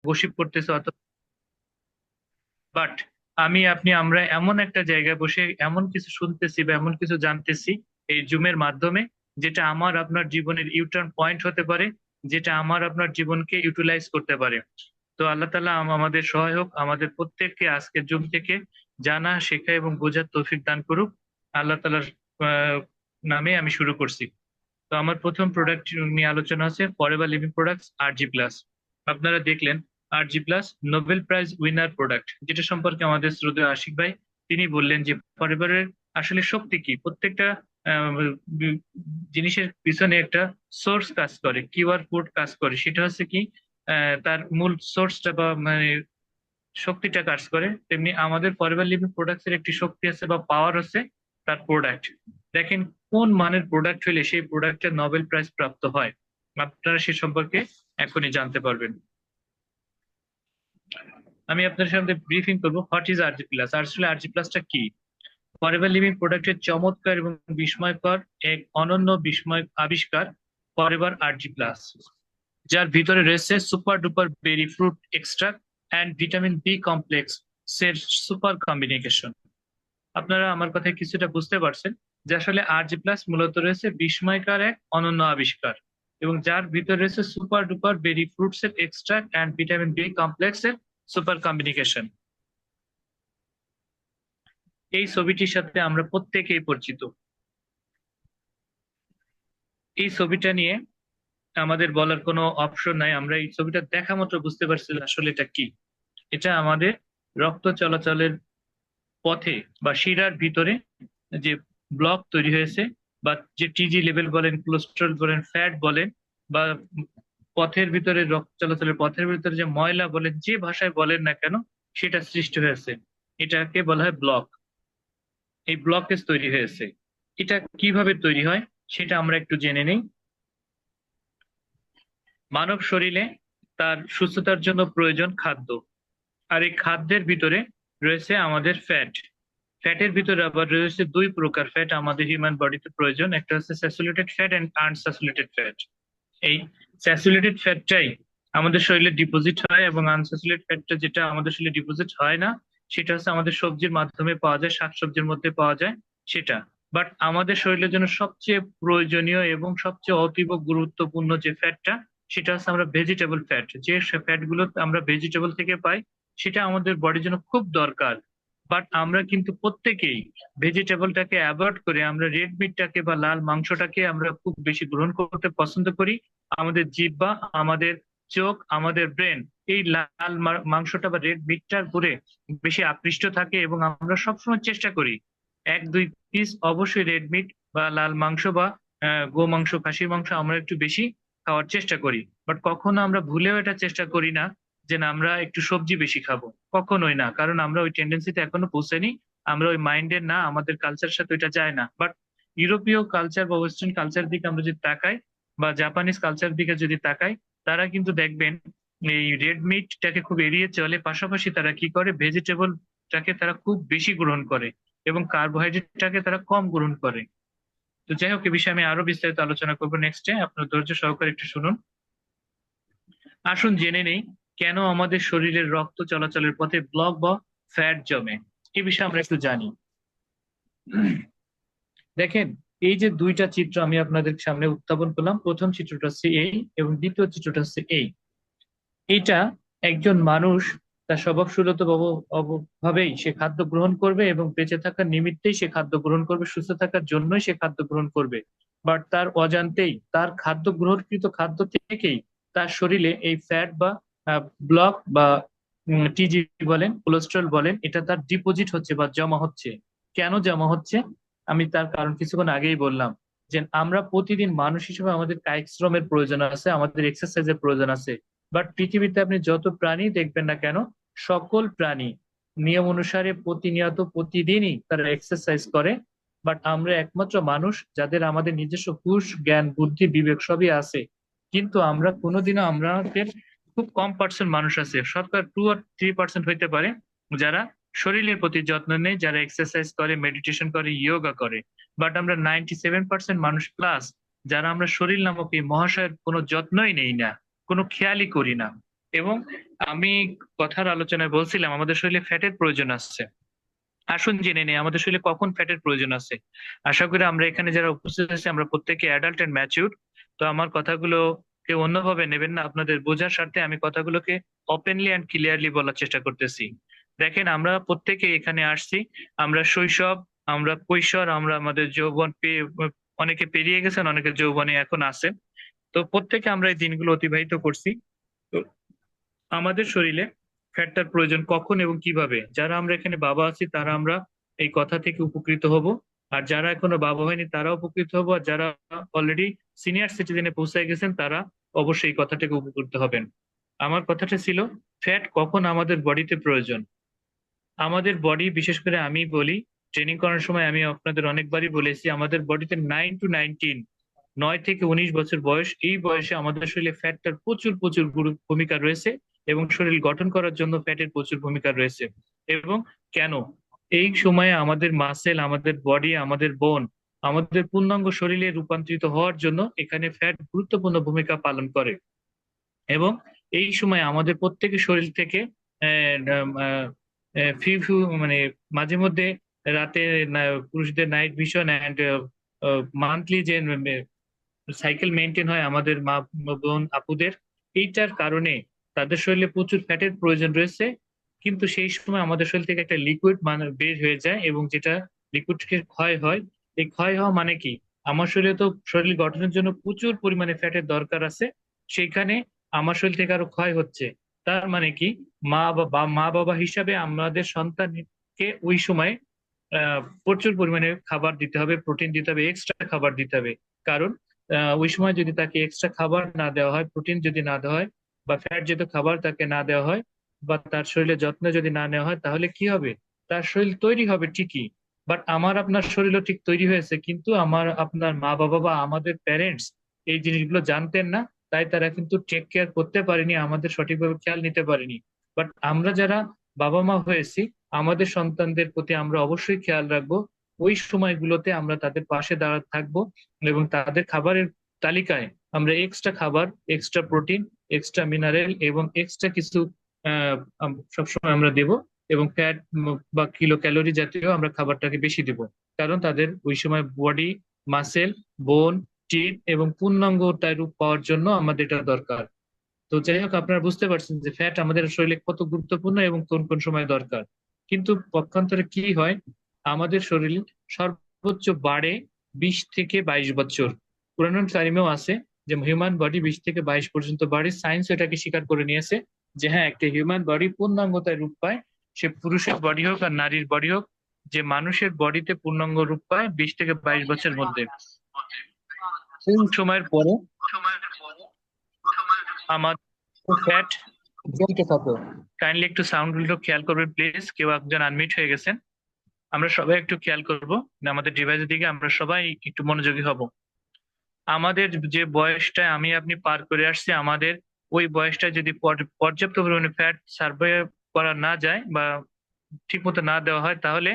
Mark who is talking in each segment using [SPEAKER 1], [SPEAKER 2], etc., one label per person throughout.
[SPEAKER 1] Gossip করতেছে অথবা, but আমরা এমন একটা জায়গায় বসে এমন কিছু শুনতেছি বা এমন কিছু জানতেছি এই জুমের মাধ্যমে, যেটা আমার আপনার জীবনের ইউটার্ন পয়েন্ট হতে পারে, যেটা আমার আপনার জীবনকে ইউটিলাইজ করতে পারে। তো আল্লাহ তাআলা আমাদের সহায় হোক, আমাদের প্রত্যেককে আজকে জুম থেকে জানা, শেখা এবং বোঝার তৌফিক দান করুক। আল্লাহ তাআলার আহ, নামে আমি শুরু করছি। তো আমার প্রথম প্রোডাক্ট নিয়ে আলোচনা আছে forever living products ARGI plus. আপনারা দেখলেন ARGI plus Nobel prize winner product, যেটা সম্পর্কে আমাদের শ্রদ্ধেয় আশিক ভাই তিনি বললেন যে ফরএভারের আসলে শক্তি কি। প্রত্যেকটা আহ, বি- জিনিসের পিছনে একটা সোর্স কাজ করে, কিউআর কোড কাজ করে, সেটা হচ্ছে কি তার মূল সোর্সটা বা মানে শক্তিটা কাজ করে। তেমনি আমাদের ফরএভার লিভিং প্রোডাক্টস এর একটি শক্তি আছে বা পাওয়ার আছে, তার প্রোডাক্ট। দেখেন কোন মানের প্রোডাক্ট হলে সেই প্রোডাক্টটা নোবেল প্রাইজ প্রাপ্ত হয়, আপনারা সে সম্পর্কে এখনই জানতে পারবেন। আমি আপনার সামনে ব্রিফিং করবো হোয়াট ইজ আরজি প্লাস। আসলে আরজি প্লাসটা কি। ফরএভার লিভিং প্রোডাক্টের চমৎকার এবং বিস্ময়কর এক অনন্য বিস্ময় আবিষ্কার ফরএভার আরজি প্লাস, যার ভিতরে রয়েছে super duper berry fruit extract and vitamin B complex এর সুপার কম্বিনেশন। আপনারা আমার কথায় কিছুটা বুঝতে পারছেন যে আসলে আরজি প্লাস মূলত রয়েছে বিস্ময়কর এক অনন্য আবিষ্কার, এবং যার ভিতরে রয়েছে সুপার ডুপার বেরি ফ্রুটস এর extract and vitamin B complex এর সুপার কম্বিনেশন। এই ছবিটির সাথে আমরা প্রত্যেকেই পরিচিত। এই ছবিটা নিয়ে আমাদের বলার কোনো অপশন নাই, আমরা এই ছবিটা দেখা মাত্র বুঝতে পারছি যে আসলে এটা কি। এটা আমাদের রক্ত চলাচলের পথে বা শিরার ভিতরে যে ব্লক তৈরি হয়েছে, বা যে টিজি লেভেল বলেন, কোলেস্টেরল বলেন, ফ্যাট বলেন, বা পথের ভিতরে রক্ত চলাচলের পথের ভিতরে যে ময়লা বলেন, যে ভাষায় বলেন না কেন, সেটা সৃষ্টি হয়েছে। এটাকে বলা হয় ব্লক। এই ব্লকেজ তৈরি হয়েছে। এটা কিভাবে তৈরি হয় সেটা আমরা একটু জেনে নেই। মানব শরীরে তার সুস্থতার জন্য প্রয়োজন খাদ্য, আর এই খাদ্যের ভিতরে রয়েছে আমাদের ফ্যাট। ফ্যাটের ভিতরে আবার রয়েছে দুই প্রকার ফ্যাট আমাদের হিউম্যান বডিতে প্রয়োজন, একটা হচ্ছে saturated fat and unsaturated fat. এই স্যাচুরেটেড ফ্যাটটাই আমাদের শরীরে ডিপোজিট হয়, এবং আনস্যাচুরেটেড ফ্যাটটা যেটা আমাদের শরীরে ডিপোজিট হয় না, সেটা হচ্ছে আমাদের সবজির মাধ্যমে পাওয়া যায়, শাকসবজির মধ্যে পাওয়া যায় সেটা। বাট আমাদের শরীরের জন্য সবচেয়ে প্রয়োজনীয় এবং সবচেয়ে অতীব গুরুত্বপূর্ণ যে ফ্যাটটা, সেটা হচ্ছে আমরা ভেজিটেবল ফ্যাট, যে ফ্যাট গুলো আমরা ভেজিটেবল থেকে পাই, সেটা আমাদের বডির জন্য খুব দরকার। বাট আমরা কিন্তু প্রত্যেকেই ভেজিটেবলটাকে অ্যাভয়েড করে আমরা রেড মিটটাকে বা লাল মাংসটাকে আমরা খুব বেশি গ্রহণ করতে পছন্দ করি। আমাদের জিহ্বা, আমাদের চোখ, আমাদের ব্রেন এই লাল মাংসটা বা রেড মিটটার উপরে বেশি আকৃষ্ট থাকে, এবং আমরা সবসময় চেষ্টা করি এক দুই পিস অবশ্যই রেড মিট বা লাল মাংস বা গো মাংস, খাসির মাংস আমরা একটু বেশি খাওয়ার চেষ্টা করি। বাট কখনো আমরা ভুলেও এটা চেষ্টা করি না যে না আমরা একটু সবজি বেশি খাবো। কখনোই না, কারণ আমরা ওই টেন্ডেন্সিতে এখনো পৌঁছাইনি, আমরা ওই মাইন্ডের না, আমাদের কালচারের সাথে ওইটা যায় না। বাট ইউরোপীয় কালচার বা ওয়েস্টার্ন কালচার দিকে আমরা যদি তাকাই, বা জাপানিজ কালচার দিকে যদি তাকাই, তারা কিন্তু দেখবেন এই রেড মিটটাকে খুব এড়িয়ে চলে, পাশাপাশি তারা কি করে ভেজিটেবলটাকে তারা খুব বেশি গ্রহণ করে এবং কার্বোহাইড্রেটটাকে তারা কম গ্রহণ করে। তো যাই হোক, এ বিষয়ে আমি আরো বিস্তারিত আলোচনা করবো নেক্সটে, আপনার ধৈর্য সহকারে একটু শুনুন। আসুন জেনে নেই কেন আমাদের শরীরের রক্ত চলাচলের পথে ব্লক বা ফ্যাট জমে। এই বিষয়ে আমরা একটু জানি। দেখেন, এই যে দুইটা চিত্র আমি আপনাদের সামনে উত্থাপন করলাম, প্রথম চিত্রটা হচ্ছে এই এবং দ্বিতীয় চিত্রটা হচ্ছে এই। এটা একজন মানুষ তার স্বভাবসুলত ভাবেই সে খাদ্য গ্রহণ করবে এবং বেঁচে থাকার নিমিত্তেই সে খাদ্য গ্রহণ করবে, সুস্থ থাকার জন্যই সে খাদ্য গ্রহণ করবে। বাট তার অজান্তেই তার খাদ্য গ্রহণকৃত খাদ্য থেকেই তার শরীরে এই ফ্যাট বা ব্লক বা টিজি বলেন, কোলেস্ট্রল বলেন, এটা তার ডিপোজিট হচ্ছে বা জমা হচ্ছে। কেন জমা হচ্ছে আমি তার কারণ কিছুক্ষণ আগেই বললাম, যে আমরা প্রতিদিন মানুষ হিসেবে আমাদের কায়িক শ্রমের প্রয়োজন আছে, আমাদের এক্সারসাইজের প্রয়োজন আছে। বাট পৃথিবীতে আপনি যত প্রাণী দেখবেন না কেন, সকল প্রাণী নিয়ম অনুসারে প্রতিনিয়ত প্রতিদিনই তারা এক্সারসাইজ করে। বাট আমরা একমাত্র মানুষ যাদের আমাদের নিজস্ব হুঁশ, জ্ঞান, বুদ্ধি, বিবেক সবই আছে, কিন্তু আমরা কোনোদিনও আমাদের খুব কম পার্সেন্ট মানুষ আছে, শতকরা 2 or 3% হইতে পারে, যারা শরীরের প্রতি যত্ন নেই, যারা এক্সারসাইজ করে, মেডিটেশন করে, ইয়োগা করে। বাট আমরা 97% মানুষ প্লাস যারা আমরা শরীর নামক এই মহাশয়ের কোনো যত্নই নেই না, কোনো খেয়ালই করি না। এবং আমি কথার আলোচনায় বলছিলাম আমাদের শরীরে ফ্যাটের প্রয়োজন আছে। আসুন জেনে নেই আমাদের শরীরে কখন ফ্যাটের প্রয়োজন আছে। আশা করি আমরা এখানে যারা উপস্থিত আছি আমরা প্রত্যেকে অ্যাডাল্ট এন্ড ম্যাচিউর। তো আমার কথাগুলো কেউ অন্যভাবে নেবেন না, আপনাদের বোঝার স্বার্থে আমি কথাগুলোকে ওপেনলি অ্যান্ড ক্লিয়ারলি বলার চেষ্টা করতেছি। দেখেন, আমরা প্রত্যেকে এখানে আসছি, আমরা শৈশব, আমরা কৈশোর, আমরা আমাদের যৌবন অনেকে পেরিয়ে গেছেন, অনেকে যৌবনে এখন আছেন। তো প্রত্যেকে আমরা এই দিনগুলো অতিবাহিত করছি। তো আমাদের শরীরে ফ্যাটটার প্রয়োজন কখন এবং কিভাবে, যারা আমরা এখানে বাবা আছি তারা আমরা এই কথা থেকে উপকৃত হব। আর যারা এখনো বাবা হয়নি তারা উপকৃত হব, আর যারা অলরেডি সিনিয়র সিটিজেনে পৌঁছে গেছেন তারা অবশ্যই এই কথা থেকে উপকৃত হবেন। আমার কথাটা ছিল, ফ্যাট কখন আমাদের বডিতে প্রয়োজন। আমাদের বডি, বিশেষ করে আমি বলি, ট্রেনিং করার সময় আমি আপনাদের অনেকবারই বলেছি, আমাদের বডিতে 9 to 19, 9 থেকে 19 বছর বয়স, এই বয়সে আমাদের শরীরে ফ্যাটটার প্রচুর প্রচুর ভূমিকা রয়েছে এবং শরীর গঠন করার জন্য ফ্যাটের প্রচুর ভূমিকা রয়েছে। এবং কেন এই সময়ে আমাদের মাসেল, আমাদের বডি, আমাদের বোন, আমাদের পূর্ণাঙ্গ শরীরে রূপান্তরিত হওয়ার জন্য এখানে ফ্যাট গুরুত্বপূর্ণ ভূমিকা পালন করে। এবং এই সময় আমাদের প্রত্যেকের শরীর থেকে ফিউ ফিউ মানে মাঝে মধ্যে রাতে পুরুষদের নাইট ভিশন অ্যান্ড মান্থলি যে সাইকেল মেনটেন হয় আমাদের মা বোন আপুদের, এইটার কারণে তাদের শরীরে প্রচুর ফ্যাটের প্রয়োজন রয়েছে। কিন্তু সেই সময় আমাদের শরীর থেকে একটা লিকুইড মানে বের হয়ে যায় এবং যেটা লিকুইডকে ক্ষয় হয়। এই ক্ষয় হওয়া মানে কি, আমার শরীরে তো শরীর গঠনের জন্য প্রচুর পরিমাণে ফ্যাটের দরকার আছে, সেইখানে আমার শরীর থেকে আরো ক্ষয় হচ্ছে। তার মানে কি, মা বাবা হিসাবে আমাদের সন্তানকে ওই সময় প্রচুর পরিমাণে খাবার দিতে হবে, প্রোটিন দিতে হবে, এক্সট্রা খাবার দিতে হবে। কারণ ওই সময় যদি তাকে এক্সট্রা খাবার না দেওয়া হয়, প্রোটিন যদি না দেওয়া হয়, বা ফ্যাট জাতীয় খাবার তাকে না দেওয়া হয়, বা তার শরীরে যত্ন যদি না নেওয়া হয়, তাহলে কি হবে, তার শরীর তৈরি হবে ঠিকই, বাট আমার আপনার শরীরও ঠিক তৈরি হয়েছে, কিন্তু আমার আপনার মা বাবা বা আমাদের প্যারেন্টস এই জিনিসগুলো জানতেন না। তাই তারা কিন্তু টেক কেয়ার করতে পারেনি, আমাদের সঠিকভাবে খেয়াল নিতে পারেনি। বাট আমরা যারা বাবা মা হয়েছি, আমাদের সন্তানদের প্রতি আমরা অবশ্যই খেয়াল রাখবো। ওই সময়গুলোতে আমরা তাদের পাশে দাঁড়াতে থাকবো এবং তাদের খাবারের তালিকায় আমরা এক্সট্রা খাবার, এক্সট্রা প্রোটিন, এক্সট্রা মিনারেল এবং এক্সট্রা কিছু সবসময় আমরা দেব। এবং ফ্যাট বা কিলো ক্যালোরি জাতীয় আমরা খাবারটাকে বেশি দেব, কারণ তাদের ওই সময় বডি, মাসেল, বোন, টিট এবং পূর্ণাঙ্গতায় রূপ পাওয়ার জন্য আমাদের এটা দরকার। তো যাই হোক, আপনারা বুঝতে পারছেন যে ফ্যাট আমাদের শরীরে কত গুরুত্বপূর্ণ এবং কোন কোন সময় দরকার। কিন্তু পক্ষান্তরে কি হয়, আমাদের শরীর সর্বোচ্চ বাড়ে 20 থেকে 22 বছর। কোরআন কারিমেও আছে যে হিউম্যান বডি 20 থেকে 22 পর্যন্ত বাড়ে। সায়েন্স এটাকে স্বীকার করে নিয়েছে যে হ্যাঁ, একটা হিউম্যান বডি পূর্ণাঙ্গতায় রূপ পায়, সে পুরুষের বডি হোক আর নারীর বডি হোক, যে মানুষের বডিতে পূর্ণাঙ্গ রূপ পায় 20 থেকে 22 বছরের মধ্যে। এই সময়ের পরে আমাদের ফ্যাট জমতে থাকে। কাইন্ডলি একটু সাউন্ড গুলো খেয়াল করবেন প্লিজ, কেউ একজন আনমিউট হয়ে গেছেন। আমরা সবাই একটু খেয়াল করব, আমাদের ডিভাইসের দিকে আমরা সবাই একটু মনোযোগী হব। আমাদের যে বয়সটা আমি আপনি পার করে আসছি, আমাদের ওই বয়সটা যদি পর্যাপ্ত পরিমাণে ফ্যাট সার্ভে করা না যায় বা ঠিক মতো না দেওয়া হয়, তাহলে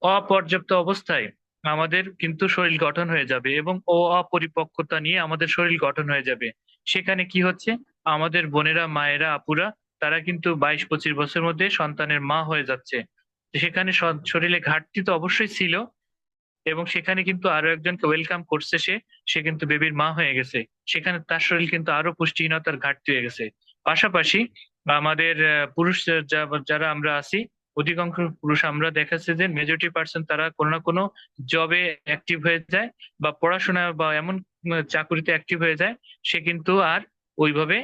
[SPEAKER 1] অপর্যাপ্ত অবস্থায় আমাদের কিন্তু শরীর গঠন হয়ে যাবে এবং অপরিপক্কতা নিয়ে আমাদের শরীর গঠন হয়ে যাবে। সেখানে কি হচ্ছে, আমাদের বোনেরা, মায়েরা, আপুরা, তারা কিন্তু 22-25 বছরের মধ্যে সন্তানের মা হয়ে যাচ্ছে। তো সেখানে শরীরে ঘাটতি তো অবশ্যই ছিল, এবং সেখানে কিন্তু আরো একজনকে ওয়েলকাম করছে, সে সে কিন্তু বেবির মা হয়ে গেছে। সেখানে তার শরীর কিন্তু আরো পুষ্টিহীনতার ঘাটতি হয়ে গেছে। পাশাপাশি আমাদের পুরুষ যারা আমরা আছি, অধিকাংশ পুরুষ আমরা দেখাচ্ছে যে মেজরিটি পার্সন তারা কোনো না কোনো জবে অ্যাক্টিভ হয়ে যায় বা পড়াশোনা বা এমন চাকুরিতে অ্যাক্টিভ হয়ে যায়, সে কিন্তু আর ওইভাবে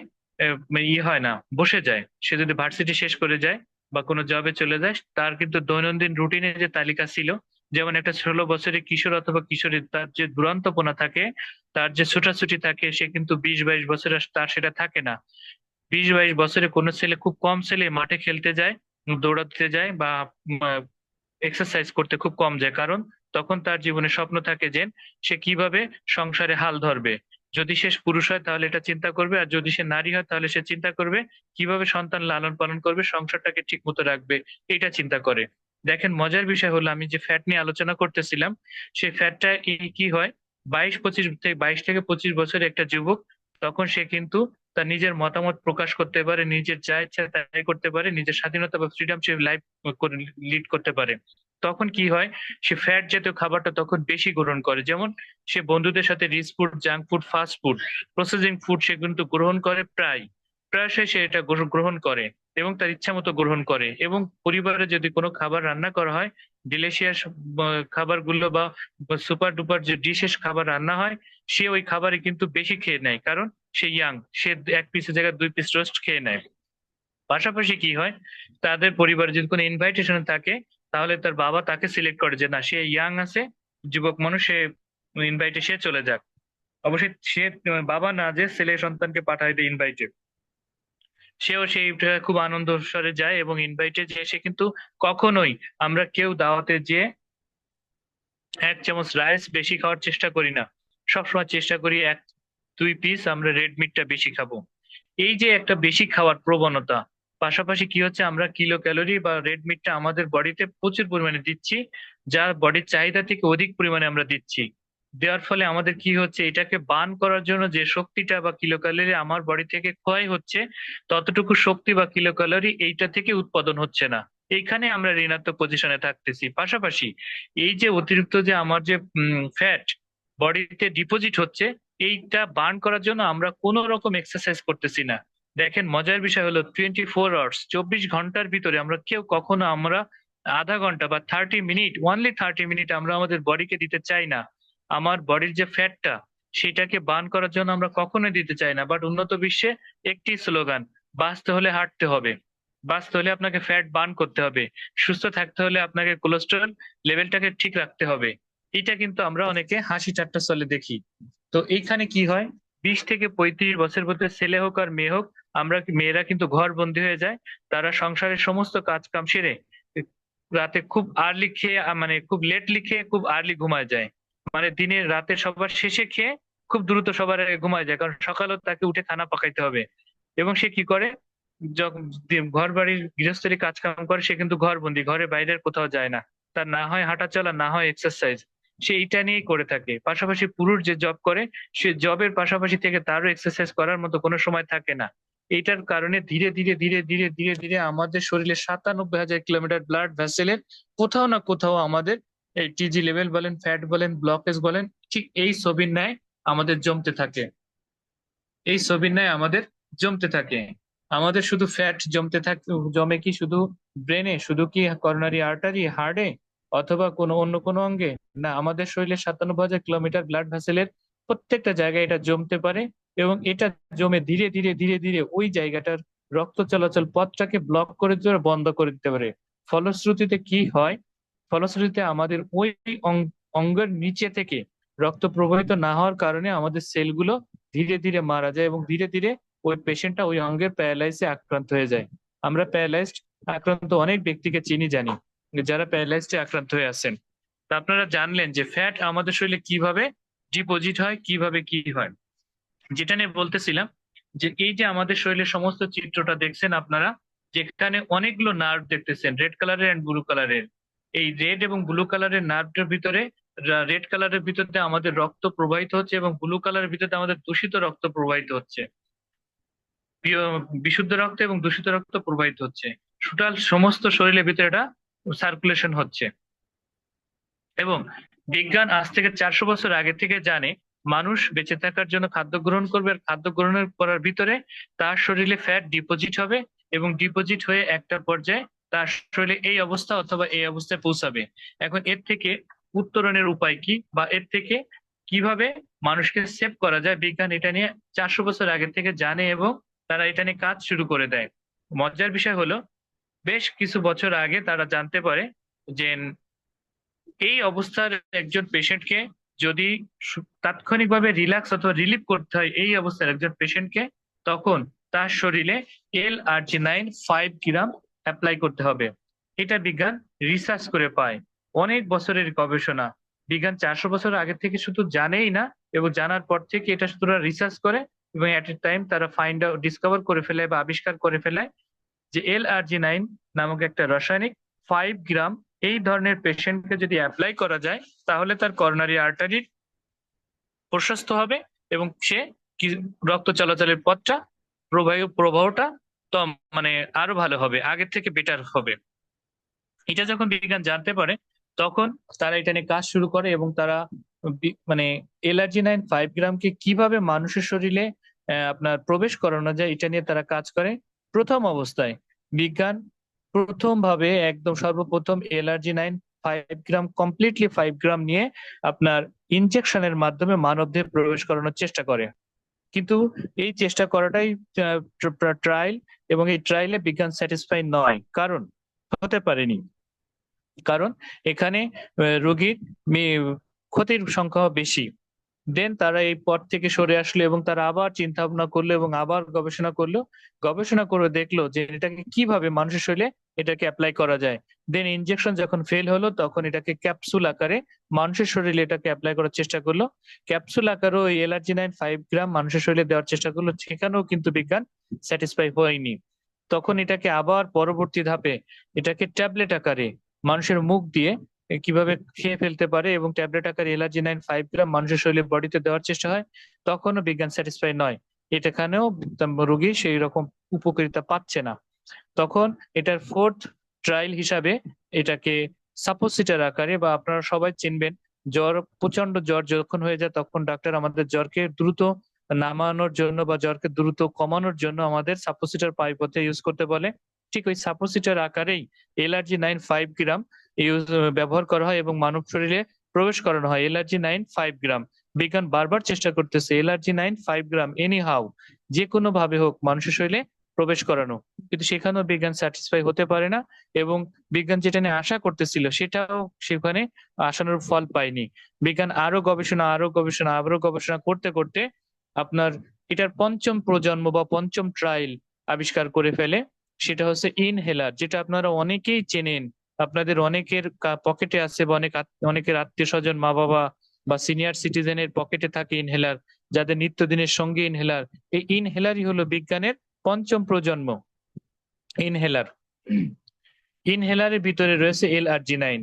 [SPEAKER 1] হয় না, বসে যায়। সে যদি ভার্সিটি শেষ করে যায় বা কোনো জবে চলে যায়, তার কিন্তু দৈনন্দিন রুটিনে যে তালিকা ছিল, যেমন একটা 16 বছরের কিশোর অথবা কিশোরী, তার যে দুরন্তপনা থাকে, তার যে ছোটাছুটি থাকে, সে কিন্তু 20-22 বছরে তার সেটা থাকে না। 20-22 বছরে কোনো ছেলে, খুব কম ছেলে মাঠে খেলতে যায়, দৌড়াতে যায় বা এক্সারসাইজ করতে খুব কম যায়, কারণ তখন তার জীবনে স্বপ্ন থাকে যে সে কিভাবে সংসারে হাল ধরবে। যদি সে পুরুষ হয় তাহলে এটা চিন্তা করবে, আর যদি সে নারী হয় তাহলে সে চিন্তা করবে কিভাবে সন্তান লালন পালন করবে, সংসারটাকে ঠিক মতো রাখবে, এটা চিন্তা করে। দেখেন, মজার বিষয় হলো, আমি যে ফ্যাট নিয়ে আলোচনা করতেছিলাম, সেই ফ্যাটটা কি হয়, 22-25 থেকে 22 থেকে 25 বছরের একটা যুবক, তখন সে কিন্তু তার নিজের মতামত প্রকাশ করতে পারে, নিজের যা ইচ্ছা তাই করতে পারে, নিজের স্বাধীনতা বা ফ্রিডম সে লাইফ লিড করতে পারে, তখন কি হয়, সে ফ্যাট জাতীয় খাবারটা তখন বেশি গ্রহণ করে। যেমন সে বন্ধুদের সাথে rich food, junk food, fast food, processing food সে কিন্তু গ্রহণ করে প্রায়শই সে এটা গ্রহণ করে এবং তার ইচ্ছা মতো গ্রহণ করে। এবং পরিবারে যদি কোনো খাবার রান্না করা হয়, ডিলিশিয়াস খাবারগুলো বা সুপার ডুপার যে ডিশেস খাবার রান্না হয়, সে ওই খাবারে কিন্তু বেশি খেয়ে নেয়, কারণ সে ইয়াং, সে এক পিসের জায়গায় 2 পিস রোস্ট খেয়ে নেয়। পাশাপাশি কি হয়, তাদের পরিবারে যদি কোনো ইনভাইটেশন থাকে, তাহলে তার বাবা তাকে সিলেক্ট করে যে না, সে ইয়াং আছে, যুবক মানুষ, সে ইনভাইটে সে চলে যাক। অবশ্যই সে বাবা না যে ছেলে সন্তানকে পাঠায় দেয় ইনভাইটে, সেও সেইটা খুব আনন্দ সরে যায় এবং ইনভাইটে যে সে কিন্তু কখনোই, আমরা কেউ দাওয়াতে যে 1 চামচ রাইস বেশি খাওয়ার চেষ্টা করি না, সবসময় চেষ্টা করি 1-2 পিস আমরা রেড মিটটা বেশি খাবো। এই যে একটা বেশি খাওয়ার প্রবণতা, পাশাপাশি কি হচ্ছে, আমরা কিলো ক্যালোরি বা রেড মিটটা আমাদের বডিতে প্রচুর পরিমাণে দিচ্ছি, যা বডির চাহিদা থেকে অধিক পরিমাণে আমরা দিচ্ছি। দেওয়ার ফলে আমাদের কি হচ্ছে, এটাকে বার্ন করার জন্য যে শক্তিটা বা কিলো ক্যালোরি আমার বডি থেকে ক্ষয় হচ্ছে, ততটুকু শক্তি বা কিলো ক্যালোরি এইটা থেকে উৎপাদন হচ্ছে না। এইখানে আমরা ঋণাত্মক পজিশনে থাকতেছি। পাশাপাশি এই যে অতিরিক্ত যে আমার যে ফ্যাট বডিতে ডিপোজিট হচ্ছে, এইটা বার্ন করার জন্য আমরা কোনো রকম এক্সারসাইজ করতেছি না। দেখেন, মজার বিষয় হলো 24 আওয়ার্স, 24 ঘন্টার ভিতরে আমরা কেউ কখনো আমরা আধা ঘন্টা বা 30 মিনিট, অনলি 30 মিনিট আমরা আমাদের বডিকে দিতে চাই না। আমার বডির যে ফ্যাটটা, সেটাকে বার্ন করার জন্য আমরা কখনোই দিতে চাই না। বাট উন্নত বিশ্বে একটি স্লোগান, বাঁচতে হলে হাঁটতে হবে, বাঁচতে হলে আপনাকে ফ্যাট বার্ন করতে হবে, সুস্থ থাকতে হলে আপনাকে কোলেস্টেরল লেভেলটাকে ঠিক রাখতে হবে। এটা কিন্তু আমরা অনেকে হাসি ঠাট্টা চলে দেখি। তো এইখানে কি হয়, 20 থেকে 35 বছর মধ্যে ছেলে হোক আর মেয়ে হোক, মেয়েরা কিন্তু ঘর বন্দি হয়ে যায়। তারা সংসারের সমস্ত কাজ কাম সেরে রাতে খুব আর্লি খেয়ে, মানে খুব লেটলি খেয়ে খুব আর্লি ঘুমায় যায়। মানে দিনের রাতে সবার শেষে খেয়ে খুব দ্রুত সবার আগে ঘুমায় যায়, কারণ সকালেও তাকে উঠে খানা পাকাইতে হবে। এবং সে কি করে, যখন ঘর বাড়ির গৃহস্থলী কাজ কাম করে, সে কিন্তু ঘর বন্দি, ঘরে বাইরে কোথাও যায় না। তার না হয় হাঁটা চলা, না হয় এক্সারসাইজ, সে এইটা নিয়েই করে থাকে। পাশাপাশি পুরুষ যে জব করে, সে জবের পাশাপাশি থেকে তারও এক্সারসাইজ করার মতো কোনো সময় থাকে না। এইটার কারণে ধীরে ধীরে ধীরে ধীরে ধীরে ধীরে আমাদের শরীরে 97,000 কিলোমিটার ব্লাড ভেসেলের কোথাও না কোথাও আমাদের এই টিজি লেভেল বলেন, ফ্যাট বলেন, ব্লকেজ বলেন, ঠিক এই ছবির ন্যায় আমাদের জমতে থাকে। এই ছবির ন্যায় আমাদের জমতে থাকে। আমাদের শুধু ফ্যাট জমতে থাকে, জমে কি শুধু ব্রেনে, শুধু কি করোনারি আর্টারি, হার্টে, অথবা কোনো অন্য কোনো অঙ্গে? না, আমাদের শরীরে 97,000 কিলোমিটার ব্লাড ভেসেলের প্রত্যেকটা জায়গায় এটা জমতে পারে। এবং এটা জমে ধীরে ধীরে ধীরে ধীরে ওই জায়গাটার রক্ত চলাচল পথটাকে ব্লক করে দিতে পারে, বন্ধ করে দিতে পারে। ফলশ্রুতিতে কি হয়, ফলশ্রুতিতে আমাদের ওই অঙ্গের নিচে থেকে রক্ত প্রবাহিত না হওয়ার কারণে আমাদের সেলগুলো ধীরে ধীরে মারা যায় এবং ধীরে ধীরে ওই পেশেন্টটা ওই অঙ্গের প্যারালাইসে আক্রান্ত হয়ে যায়। আমরা প্যারালাইজড আক্রান্ত অনেক ব্যক্তিকে চিনি, জানি, যারা প্যারালাইজডে আক্রান্ত হয়ে আছেন। তা আপনারা জানলেন যে ফ্যাট আমাদের শরীরে কিভাবে ডিপোজিট হয়, কিভাবে কি হয়। যেটা নিয়ে বলতেছিলাম, যে এই যে আমাদের শরীরের সমস্ত চিত্রটা দেখছেন আপনারা, যেখানে অনেকগুলো নার্ভ দেখতেছেন, রেড কালারের এন্ড ব্লু কালারের। এই রেড এবং ব্লু কালারের নার্ভের ভিতরে, রেড কালারের ভিতরে আমাদের রক্ত প্রবাহিত হচ্ছে এবং ব্লু কালারের ভিতরে আমাদের দূষিত রক্ত প্রবাহিত হচ্ছে। বিশুদ্ধ রক্ত এবং দূষিত রক্ত প্রবাহিত হচ্ছে। টোটাল সমস্ত শরীরের ভিতরে এটা সার্কুলেশন হচ্ছে। এবং বিজ্ঞান আজ থেকে 400 বছর আগে থেকে জানে, মানুষ বেঁচে থাকার জন্য খাদ্য গ্রহণ করবে, আর খাদ্য গ্রহণের করার ভিতরে তার শরীরে ফ্যাট ডিপোজিট হবে এবং ডিপোজিট হয়ে একটা পর্যায়ে তার শরীরে এই অবস্থা অথবা এই অবস্থায় পৌঁছাবে। এখন এর থেকে উত্তরণের উপায় কি, বা এর থেকে কিভাবে মানুষকে সেভ করা যায়, বিজ্ঞান এটা নিয়ে 400 বছর আগে থেকে জানে এবং তারা এটা নিয়ে কাজ শুরু করে দেয়। মজার বিষয় হলো, বেশ কিছু বছর আগে তারা জানতে পারে যে এই অবস্থার একজন পেশেন্টকে যদি তাৎক্ষণিকভাবে রিল্যাক্স অথবা রিলিফ করতে হয় এই অবস্থার একজন পেশেন্টকে, তখন তার শরীরে L-আর্জিনাইন 5 গ্রাম অ্যাপ্লাই করতে হবে। এটা বিজ্ঞান রিসার্চ করে পায়, অনেক বছরের গবেষণা। বিজ্ঞান 400 বছর আগে থেকে শুধু জানেই না, এবং জানার পর থেকে এটা শুধু রিসার্চ করে এবং এট এ টাইম তারা ফাইন্ড আউট, ডিসকভার করে ফেলে বা আবিষ্কার করে ফেলে যে L-আর্জিনাইন নামক একটা রাসায়নিক 5 গ্রাম এই ধরনের পেশেন্টকে যদি অ্যাপ্লাই করা যায়, তাহলে তার করোনারি আর্টারির প্রশস্ত হবে এবং সে রক্ত চলাচলের পথটা প্রবাহটা তো মানে আরো ভালো হবে, আগের থেকে বেটার হবে। এটা যখন বিজ্ঞান জানতে পারে তখন তারা এটা নিয়ে কাজ শুরু করে, এবং তারা মানে LRG-9 5 গ্রামকে কিভাবে মানুষের শরীরে আপনার প্রবেশ করানো যায় এটা নিয়ে তারা কাজ করে। প্রথম অবস্থায় বিজ্ঞান প্রথম ভাবে একদম সর্বপ্রথম LRG-9 5 গ্রাম কমপ্লিটলি 5 গ্রাম নিয়ে আপনার ইনজেকশনের মাধ্যমে মানবদেহে প্রবেশ করানোর চেষ্টা করে। কিন্তু এই চেষ্টা করাটাই ট্রায়াল, এবং এই ট্রায়ালে বিজ্ঞান স্যাটিসফাই নয়, কারণ হতে পারেনি। কারণ এখানে রোগীর ক্ষতির সংখ্যা বেশি। দেন তারা এই পথ থেকে সরে আসলো, এবং তারা আবার চিন্তা ভাবনা করলো এবং আবার গবেষণা করলো। গবেষণা করে দেখলো যে এটাকে কিভাবে মানুষের শরীরে এটাকে অ্যাপ্লাই করা যায়। দেন ইনজেকশন যখন ফেল হলো তখন এটাকে ক্যাপসুল আকারে মানুষের শরীরে এটাকে অ্যাপ্লাই করার চেষ্টা করলো। ক্যাপসুল আকারেও এই LRG-9 5 গ্রাম মানুষের শরীরে দেওয়ার চেষ্টা করলো, সেখানেও কিন্তু বিজ্ঞান স্যাটিসফাই হয়নি। তখন এটাকে আবার পরবর্তী ধাপে এটাকে ট্যাবলেট আকারে মানুষের মুখ দিয়ে কিভাবে খেয়ে ফেলতে পারে, এবং ট্যাবলেট আকারে LRG-9 5 গ্রাম মানুষের শরীরে বডিতে দেওয়ার চেষ্টা হয়। তখনও বিজ্ঞান স্যাটিসফাই নয়, এটাখানেও রোগী সেই রকম উপকারিতা পাচ্ছে না। তখন এটার ফোর্থ ট্রায়াল হিসাবে এটাকে সাপোসিটর আকারে, বা আপনারা সবাই চিনবেন, প্রচন্ড জ্বর যখন হয়ে যায় তখন ডাক্তার আমাদের জ্বরকে দ্রুত নামানোর জন্য বা জ্বরকে দ্রুত কমানোর জন্য আমাদের সাপোসিটর পাইপথে ইউজ করতে বলে। ঠিক ওই সাপোসিটর আকারেই LRG-9 5 গ্রাম ব্যবহার করা হয় এবং মানব শরীরে প্রবেশ করানো হয় LRG-9 5 গ্রাম। বিজ্ঞান বারবার চেষ্টা করতেছে LRG-9 5 গ্রাম এনি হাউ, যে কোনো ভাবে হোক মানুষের শরীরে প্রবেশ করানো, কিন্তু সেখানেও বিজ্ঞান স্যাটিসফাই হতে পারে না। এবং বিজ্ঞান যেটা নিয়ে আশা করতেছিল সেটাও সেখানে আশানুরূপ ফল পায়নি। বিজ্ঞান আরো গবেষণা করতে করতে আপনার এটার পঞ্চম প্রজন্ম বা পঞ্চম ট্রায়াল আবিষ্কার করে ফেলে। সেটা হচ্ছে ইনহেলার, যেটা আপনারা অনেকেই চেনেন, আপনাদের অনেকের পকেটে আছে, বা অনেকের আত্মীয় স্বজন, মা বাবা বা সিনিয়র সিটিজেনের পকেটে থাকে ইনহেলার, যাদের নিত্যদিনের সঙ্গে ইনহেলার। এই ইনহেলারই হলো বিজ্ঞানের পঞ্চম প্রজন্ম ইনহেলার। ইনহেলারের ভিতরে রয়েছে LRG-9,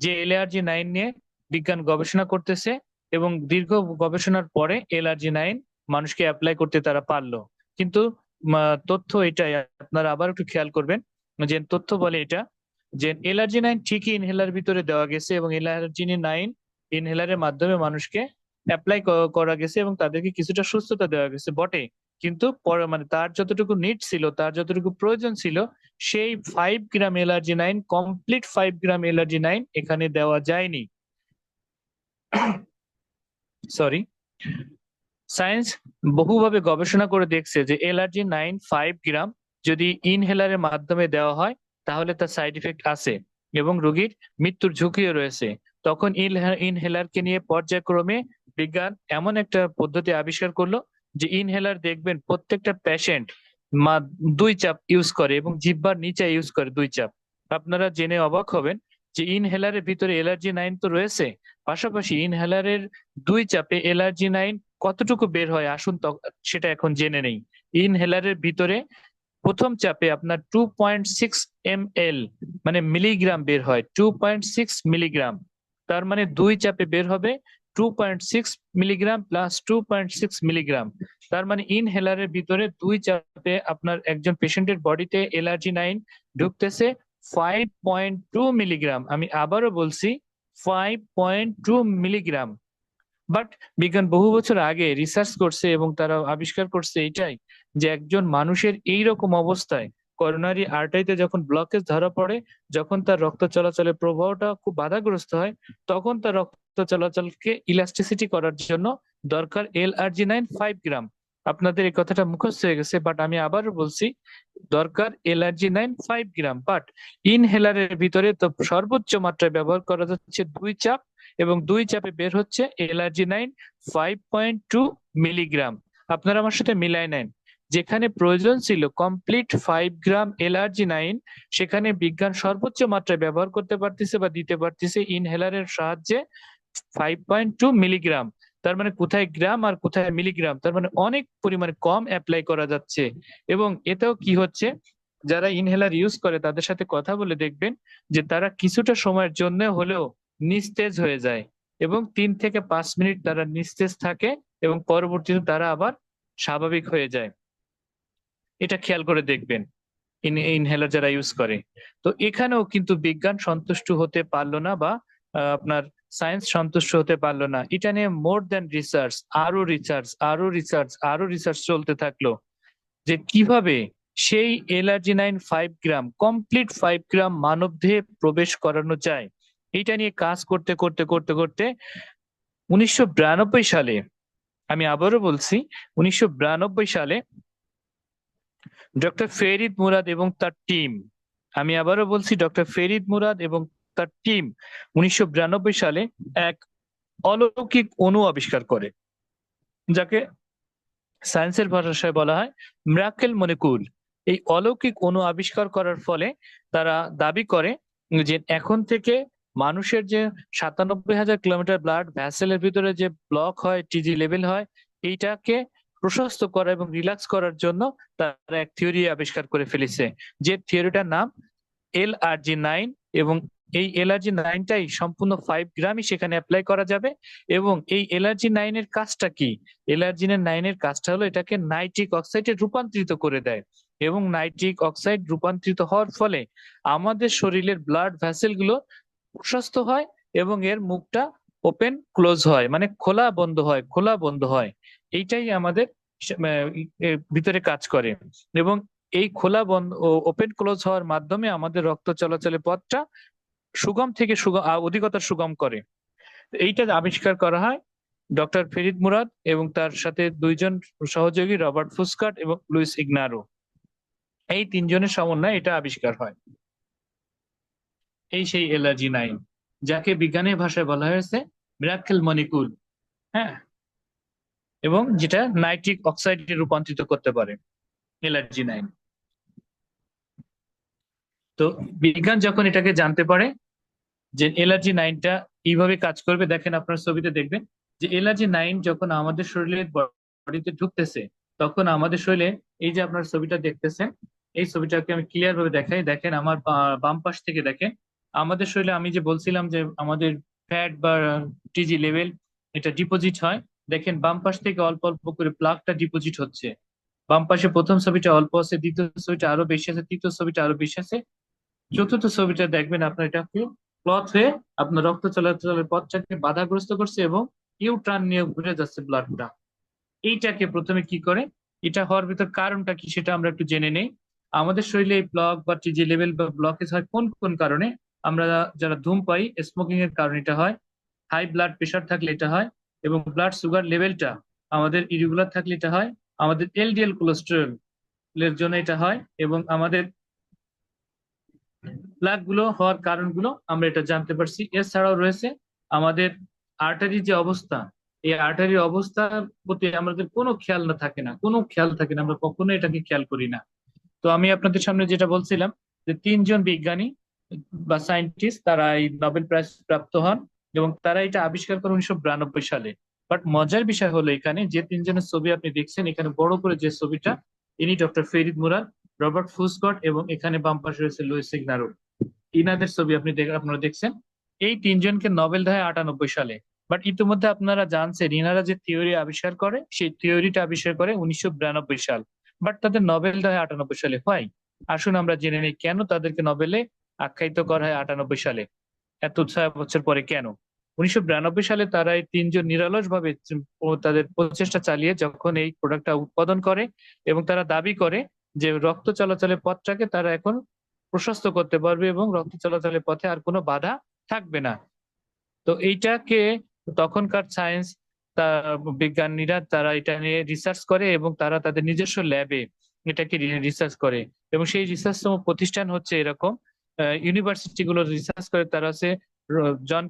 [SPEAKER 1] যে LRG-9 নিয়ে বিজ্ঞান গবেষণা করতেছে, এবং দীর্ঘ গবেষণার পরে LRG-9 মানুষকে অ্যাপ্লাই করতে তারা পারলো। কিন্তু তথ্য এটাই, আপনারা আবার একটু খেয়াল করবেন, যে তথ্য বলে এটা যে LRG-9 ঠিকই ইনহেলার ভিতরে দেওয়া গেছে, এবং LRG-9 ইনহেলারের মাধ্যমে মানুষকে অ্যাপ্লাই করা গেছে, এবং তাদেরকে কিছুটা সুস্থতা দেওয়া গেছে বটে। কিন্তু পরে তার যতটুকু নিড ছিল, তার যতটুকু প্রয়োজন ছিল, সেই 5 গ্রাম LRG-9, কমপ্লিট 5 গ্রাম LRG-9 এখানে দেওয়া যায়নি। সরি, সায়েন্স বহুভাবে গবেষণা করে দেখছে যে LRG-9 5 গ্রাম যদি ইনহেলারের মাধ্যমে দেওয়া হয় তাহলে তার সাইড ইফেক্ট আছে, এবং রোগীর মৃত্যুর ঝুঁকিও রয়েছে। তখন ইনহেলারকে নিয়ে পর্যায়ক্রমে বিজ্ঞান এমন একটা পদ্ধতি আবিষ্কার করলো যে ইনহেলার দেখবেন প্রত্যেকটা পেশেন্ট 2 চাপ ইউজ করে, এবং জিহ্বার নিচে ইউজ করে 2 চাপ। আপনারা জেনে অবাক হবেন যে ইনহেলারের ভিতরে LRG-9 তো রয়েছে, পাশাপাশি ইনহেলারের 2 চাপে LRG-9 কতটুকু বের হয় আসুন সেটা এখন জেনে নেই। ইনহেলারের ভিতরে প্রথম চাপে আপনার 2.6 ml মানে মিলিগ্রাম বের হয়, 2.6 মিলিগ্রাম। তার মানে 2 চাপে বের হবে 2.6 মিলিগ্রাম প্লাস 2.6 মিলিগ্রাম। তার মানে ইনহেলারের ভিতরে 2 চাপে আপনার একজন পেশেন্টের বডিতে LRG-9 ঢুকতেছে 5.2 মিলিগ্রাম। আমি আবারও বলছি 5.2 মিলিগ্রাম। বাট বিজ্ঞান বহু বছর আগে রিসার্চ করছে এবং তারা আবিষ্কার করছে এটাই, যে একজন মানুষের এই রকম অবস্থায় করোনারি আর্টারিতে যখন ব্লকেজ ধরা পড়ে, যখন তার রক্ত চলাচলের প্রবাহটা খুব বাধাগ্রস্ত হয়, তখন তার রক্ত চলাচলকে ইলাস্টিসিটি করার জন্য দরকার LRG-9 5 গ্রাম। আপনাদের এই কথাটা মুখস্থ হয়ে গেছে, বাট আমি আবারও বলছি, দরকার LRG-9 5 গ্রাম। বাট ইনহেলারের ভিতরে তো সর্বোচ্চ মাত্রায় ব্যবহার করা যাচ্ছে 2 চাপ, এবং 2 চাপে বের হচ্ছে LRG-9 5.2 মিলিগ্রাম। আপনারা আমার সাথে মিলাই নেন, যেখানে প্রয়োজন ছিল কমপ্লিট 5 গ্রাম LRG-9, সেখানে বিজ্ঞান সর্বোচ্চ মাত্রায় ব্যবহার করতে পারতেছে বা দিতে পারতেছে ইনহেলারের সাহায্যে 5.2 মিলিগ্রাম। তার মানে কোথায় গ্রাম আর কোথায় মিলিগ্রাম, তার মানে অনেক পরিমাণে কম অ্যাপ্লাই করা যাচ্ছে। এবং এতেও কি হচ্ছে, যারা ইনহেলার ইউজ করে তাদের সাথে কথা বলে দেখবেন যে তারা কিছুটা সময়ের জন্য হলেও নিস্তেজ হয়ে যায়, এবং 3 থেকে 5 মিনিট তারা নিস্তেজ থাকে, এবং পরবর্তীতে তারা আবার স্বাভাবিক হয়ে যায়। এটা খেয়াল করে দেখবেন ইনহেলার যারা ইউজ করে। তো এখানেও কিন্তু বিজ্ঞান সন্তুষ্ট হতে পারলো না, বা আপনার সায়েন্স সন্তুষ্ট হতে পারলো না। এটা নিয়ে মোর দ্যান রিসার্চ, আরো রিসার্চ, আরো রিসার্চ, আরো রিসার্চ চলতে থাকলো যে কিভাবে সেই এলার্জিনাইন 5 গ্রাম, কমপ্লিট 5 গ্রাম মানবদেহে প্রবেশ করানো যায়। এটা নিয়ে কাজ করতে করতে করতে করতে 1992 সালে, আমি আবারও বলছি, 1992 সালে ডক্টর ফেরিদ মুরাদ এবং তার টিম, আমি আবারও বলছি ডক্টর ফেরিদ মুরাদ এবং তার টিম 1992 সালে এক অলৌকিক অণু আবিষ্কার করে, যাকে সায়েন্সের ভাষায় বলা হয় মিরাকেল মলিকুল। এই অলৌকিক অণু আবিষ্কার করার ফলে তারা দাবি করে যে এখন থেকে মানুষের যে 97,000 কিলোমিটার ব্লাড ভ্যাসেলের ভিতরে যে ব্লক হয়, টিজি লেভেল হয়, এইটাকে প্রশস্ত করা এবং রিল্যাক্স করার জন্য তারা এক থিওরি আবিষ্কার করে ফেলেছে, যে থিওরিটার নাম LRG9। এবং এই LRG9টাই সম্পূর্ণ 5 গ্রামই সেখানে অ্যাপ্লাই করা যাবে। এবং এই LRG9 এর কাজটা কি? LRG9 এর কাজটা হলো এটাকে নাইট্রিক অক্সাইডে রূপান্তরিত করে দেয়, এবং নাইট্রিক অক্সাইড রূপান্তরিত হওয়ার ফলে আমাদের শরীরের ব্লাড ভ্যাসেল গুলো প্রশস্ত হয় এবং এর মুখটা ওপেন ক্লোজ হয়, মানে খোলা বন্ধ হয়, খোলা বন্ধ হয়। এইটাই আমাদের ভিতরে কাজ করে। এবং এই খোলা বন্ধ ও ওপেন ক্লোজ হওয়ার মাধ্যমে আমাদের রক্ত চলাচলের পথটা সুগম থেকে সুগম, অধিকতর সুগম করে। এইটা আবিষ্কার করা হয় ডক্টর ফেরিদ মুরাদ এবং তার সাথে দুইজন সহযোগী রবার্ট ফুসকাট এবং লুইস ইগনারো, এই তিনজনের সমন্বয়ে এটা আবিষ্কার হয়। এই সেই LRG9, যাকে বিজ্ঞানের ভাষায় বলা হয়েছে মিরাকেল মলিকুল। হ্যাঁ, এবং যেটা নাইট্রিক অক্সাইডে রূপান্তরিত করতে পারে LRG9। তো বিজ্ঞান যখন এটাকে জানতে পারে যে LRG9টা এইভাবে কাজ করবে, দেখেন আপনার ছবিতে দেখবেন যে LRG9 যখন আমাদের শরীরের বডিতে ঢুকতেছে, তখন আমাদের শরীরে, এই যে আপনার ছবিটা দেখতেছেন, এই ছবিটাকে আমি ক্লিয়ার ভাবে দেখাই, দেখেন আমার বাম পাশ থেকে দেখেন আমাদের শরীরে, আমি যে বলছিলাম যে আমাদের ফ্যাট বা টিজি লেভেল এটা ডিপোজিট হয়, দেখেন বাম পাশ থেকে অল্প অল্প করে প্লাকটা ডিপোজিট হচ্ছে। বাম পাশে প্রথম ছবিটা অল্প আছে, দ্বিতীয় ছবিটা আরো বেশি আছে, তৃতীয় ছবিটা আরো বেশি আছে, চতুর্থ ছবিটা দেখবেন আপনার এটা ক্লথ হয়ে আপনার রক্ত চলাচলের পথটাকে বাধাগ্রস্ত করছে এবং ইউ টার্ন নিয়ে ঘুরে যাচ্ছে ব্লাডটা। এইটাকে প্রথমে কি করে, এটা হওয়ার ভিতর কারণটা কি সেটা আমরা একটু জেনে নেই। আমাদের শরীরে এই ব্লক বা টিজি লেভেল বা ব্লকেজ হয় কোন কোন কারণে? আমরা যারা ধূমপাই, স্মোকিং এর কারণে এটা হয়, হাই ব্লাড প্রেশার থাকলে এটা হয়, এবং ব্লাড সুগার লেভেলটা আমাদের ইরেগুলার থাকলে এটা হয়, আমাদের LDL কোলেস্টেরল এর জন্য এটা হয়, এবং আমাদের প্লাগ গুলো হওয়ার কারণগুলো আমরা এটা জানতে পারছি। এছাড়াও রয়েছে আমাদের আর্টারি যে অবস্থা, এই আর্টারির অবস্থার প্রতি আমাদের কোনো খেয়াল না থাকে না, কোনো খেয়াল থাকে না, আমরা কখনো এটাকে খেয়াল করি না। তো আমি আপনাদের সামনে যেটা বলছিলাম যে তিনজন বিজ্ঞানী বা সায়েন্টিস্ট তারা এই নোবেল প্রাইজ প্রাপ্ত হন, এবং তারা এটা আবিষ্কার করেন 1992 সালে। বাট মজার বিষয় হলো এখানে যে তিনজনের ছবি আপনি দেখছেন, এখানে বড় করে যে ছবিটা, ইনি ডক্টর ফেরিদ মুরাদ, রবার্ট ফুসকট, এবং এখানে বাম পাশে রয়েছে লুইস ইগনারো। ইনাদের ছবি আপনারা দেখছেন। এই তিনজনকে নোবেল দেয় 98 সালে। বাট ইতিমধ্যে আপনারা জানছেন ইনারা যে থিওরি আবিষ্কার করে, সেই থিওরিটা আবিষ্কার করে 1992 সাল। বাট তাদের নোবেল দেয় 98 সালে হয়। আসুন আমরা জেনে নিই কেন তাদেরকে নোবেলে আখ্যায়িত করা হয় 98 সালে, এত 6 বছর পরে কেন। 1992 সালে তারা এই তিনজন নিরলস ভাবে তাদের প্রচেষ্টা চালিয়ে যখন এই প্রোডাক্টটা উৎপাদন করে, এবং তারা দাবি করে যে রক্ত চলাচলের পথটাকে তারা এখন প্রশস্ত করতে পারবে এবং রক্ত চলাচলের পথে আর কোনো বাধা থাকবে না। তো এইটাকে তখনকার সায়েন্স বিজ্ঞানীরা তারা এটা নিয়ে রিসার্চ করে, এবং তারা তাদের নিজস্ব ল্যাবে এটাকে রিসার্চ করে, এবং সেই রিসার্চ প্রতিষ্ঠান হচ্ছে এরকম ইউনিভার্সিটি গুলো রিসার্চ করে। তারা হচ্ছে John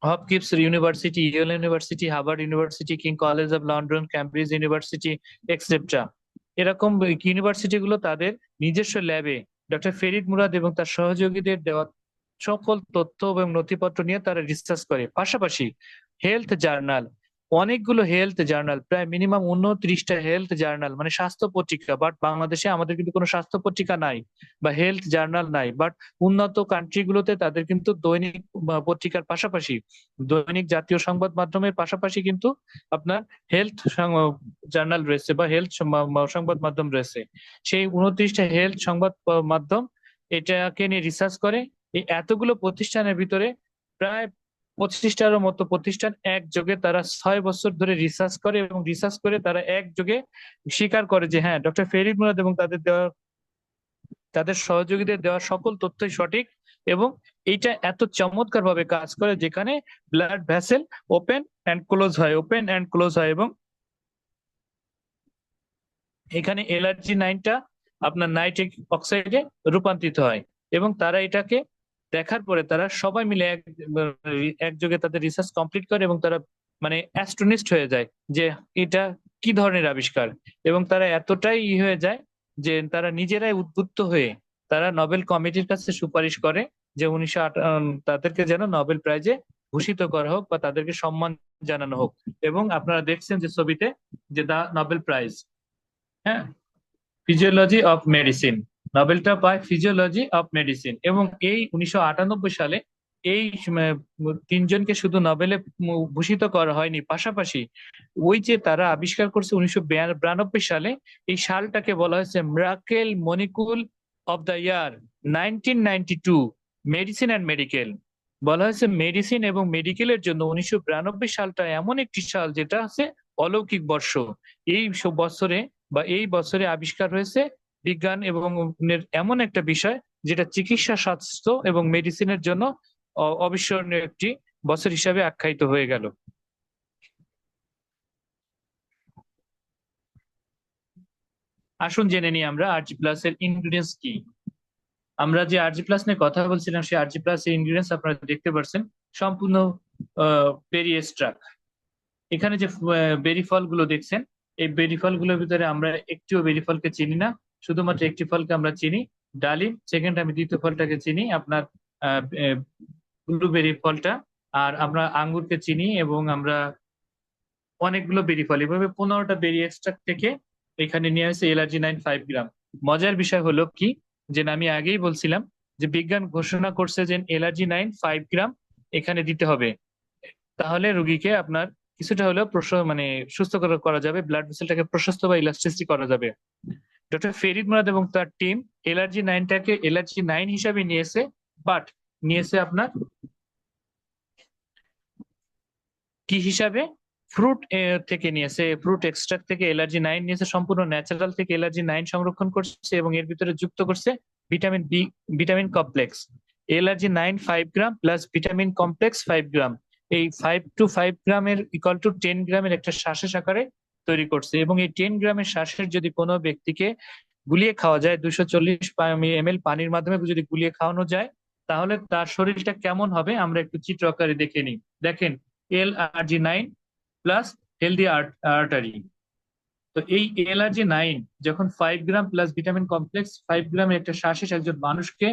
[SPEAKER 1] Hopkins University, Yale University, Harvard University, King College of London, Cambridge University, etcetera. এরকম ইউনিভার্সিটি গুলো তাদের নিজস্ব ল্যাবে ডক্টর ফেরিদ মুরাদ এবং তার সহযোগীদের দেওয়া সকল তথ্য এবং নথিপত্র নিয়ে তারা রিসার্চ করে। পাশাপাশি হেলথ জার্নাল, অনেকগুলো হেলথ জার্নাল, প্রায় মিনিমাম 29টা হেলথ জার্নাল মানে স্বাস্থ্য পত্রিকা, বাট বাংলাদেশে আমাদের কিন্তু কোনো স্বাস্থ্য পত্রিকা নাই বা হেলথ জার্নাল নাই। বাট উন্নত কান্ট্রি গুলোতে তাদের কিন্তু দৈনিক পত্রিকার পাশাপাশি দৈনিক জাতীয় সংবাদ মাধ্যমের পাশাপাশি কিন্তু আপনার হেলথ জার্নাল রয়েছে বা হেলথ সংবাদ মাধ্যম রয়েছে। সেই 29টা হেলথ সংবাদ মাধ্যম এটাকে নিয়ে রিসার্চ করে। এই এতগুলো প্রতিষ্ঠানের ভিতরে প্রায় 25টারও মতো প্রতিষ্ঠান একযোগে তারা 6 বছর ধরে রিসার্চ করে এবং রিসার্চ করে তারা একযোগে স্বীকার করে যে হ্যাঁ, ডক্টর ফেরিদ মুরাদ এবং তাদের সহযোগীদের দেওয়া সকল তথ্যই সঠিক। এবং এইটা এত চমৎকার ভাবে কাজ করে যেখানে blood vessel open and close হয় এবং এখানে এলার্জি 9টা আপনার নাইট্রিক অক্সাইডে রূপান্তরিত হয়। এবং তারা এটাকে দেখার পরে তারা সবাই মিলে একযোগে তাদের রিসার্চ কমপ্লিট করে এবং তারা মানে অ্যাস্ট্রোনিস্ট হয়ে যায় যে এটা কি ধরনের আবিষ্কার। এবং তারা এতটাই হয়ে যায় যে তারা নিজেরাই উদ্বুদ্ধ হয়ে তারা নোবেল কমিটির কাছে সুপারিশ করে যে তাদেরকে যেন নোবেল প্রাইজে ভূষিত করা হোক বা তাদেরকে সম্মান জানানো হোক। এবং আপনারা দেখছেন যে ছবিতে যে দা নোবেল প্রাইজ, হ্যাঁ, ফিজিওলজি অফ মেডিসিন, নোবেলটা পায় ফিজিওলজি অফ মেডিসিন। এবং এই 1998 সালে এই তিনজনকে শুধু নোবেলে ভূষিত করা হয়নি, পাশাপাশি ওই যে তারা আবিষ্কার করছে 1992 সালে, এই সালটাকে বলা হয়েছে miracle molecule of the year 1992, medicine and medical. বলা হয়েছে মেডিসিন এবং মেডিকেলের জন্য 1992 সালটা এমন একটি সাল যেটা আছে অলৌকিক বর্ষ। এই বছরে বা এই বছরে আবিষ্কার হয়েছে বিজ্ঞান এবং এমন একটা বিষয় যেটা চিকিৎসা স্বাস্থ্য এবং মেডিসিনের জন্য অবিস্মরণীয় একটি বছর হিসাবে আখ্যায়িত হয়ে গেল। আসুন জেনে নিই আমরা আরজি প্লাস এর ইনগ্রিডিয়েন্টস কি। আমরা যে আরজি প্লাস নিয়ে কথা বলছিলাম সেই আরজি প্লাস এর ইনগ্রিডিয়েন্টস আপনারা দেখতে পাচ্ছেন সম্পূর্ণ বেরি এক্সট্রাক্ট। এখানে যে বেরি ফলগুলো দেখছেন, এই বেরি ফলগুলোর ভিতরে আমরা একটিও বেরি ফলকে চিনি না, শুধুমাত্র একটি ফলকে আমরা চিনি, ডালিম। সেকেন্ড আমি দ্বিতীয় ফলটাকে চিনি আপনার ব্লুবেরি ফলটা। আর আমরা আঙ্গুরকে চিনি এবং আমরা অনেকগুলো বেরি ফল, এভাবে 15টা বেরি এক্সট্রাক্ট থেকে এখানে নিয়ে আসে এলার্জি 9 5 গ্রাম। মজার বিষয় হলো কি যে আমি আগেই বলছিলাম যে বিজ্ঞান ঘোষণা করছে যে এলার্জি 9 5 গ্রাম এখানে দিতে হবে, তাহলে রোগীকে আপনার কিছুটা হলেও মানে সুস্থ করা যাবে, ব্লাড ভেসেলটাকে প্রশস্ত বা ইলাস্টিসিটি করা যাবে। ডক্টর ফেরিদ মুরাদ এবং তার টিম এলার্জি 9টাকে এলার্জি 9 হিসাবে নিয়েছে, বাট নিয়েছে আপনার কি হিসাবে, ফ্রুট থেকে নিয়েছে, ফ্রুট এক্সট্রাক্ট থেকে এলার্জি 9 নিয়েছে, সম্পূর্ণ ন্যাচারাল থেকে এলার্জি 9 সংরক্ষণ করছে এবং এর ভিতরে যুক্ত করছে vitamin B, vitamin complex. Allergy 9 5 gram plus vitamin complex 5 gram, এই 5 to 5 গ্রামের ইকুয়াল টু 10 গ্রামের একটা শ্বাসের আকারে তৈরি করছে। এবং এই 10 গ্রামের শ্বাসের যদি কোনো ব্যক্তিকে গুলিয়ে খাওয়া যায় 240 ml পানির মাধ্যমে যদি গুলিয়ে খাওয়ানো যায়, তাহলে তার শরীরটা কেমন হবে আমরা একটু চিত্র আকারে দেখে নিই। দেখেন, এলআরজি 9 প্লাস হেলদি আর্টারি। তো এই এলআরজি 9 যখন 5 গ্রাম প্লাস ভিটামিন কমপ্লেক্স 5 গ্রামের একটা শ্বাসে একজন মানুষকে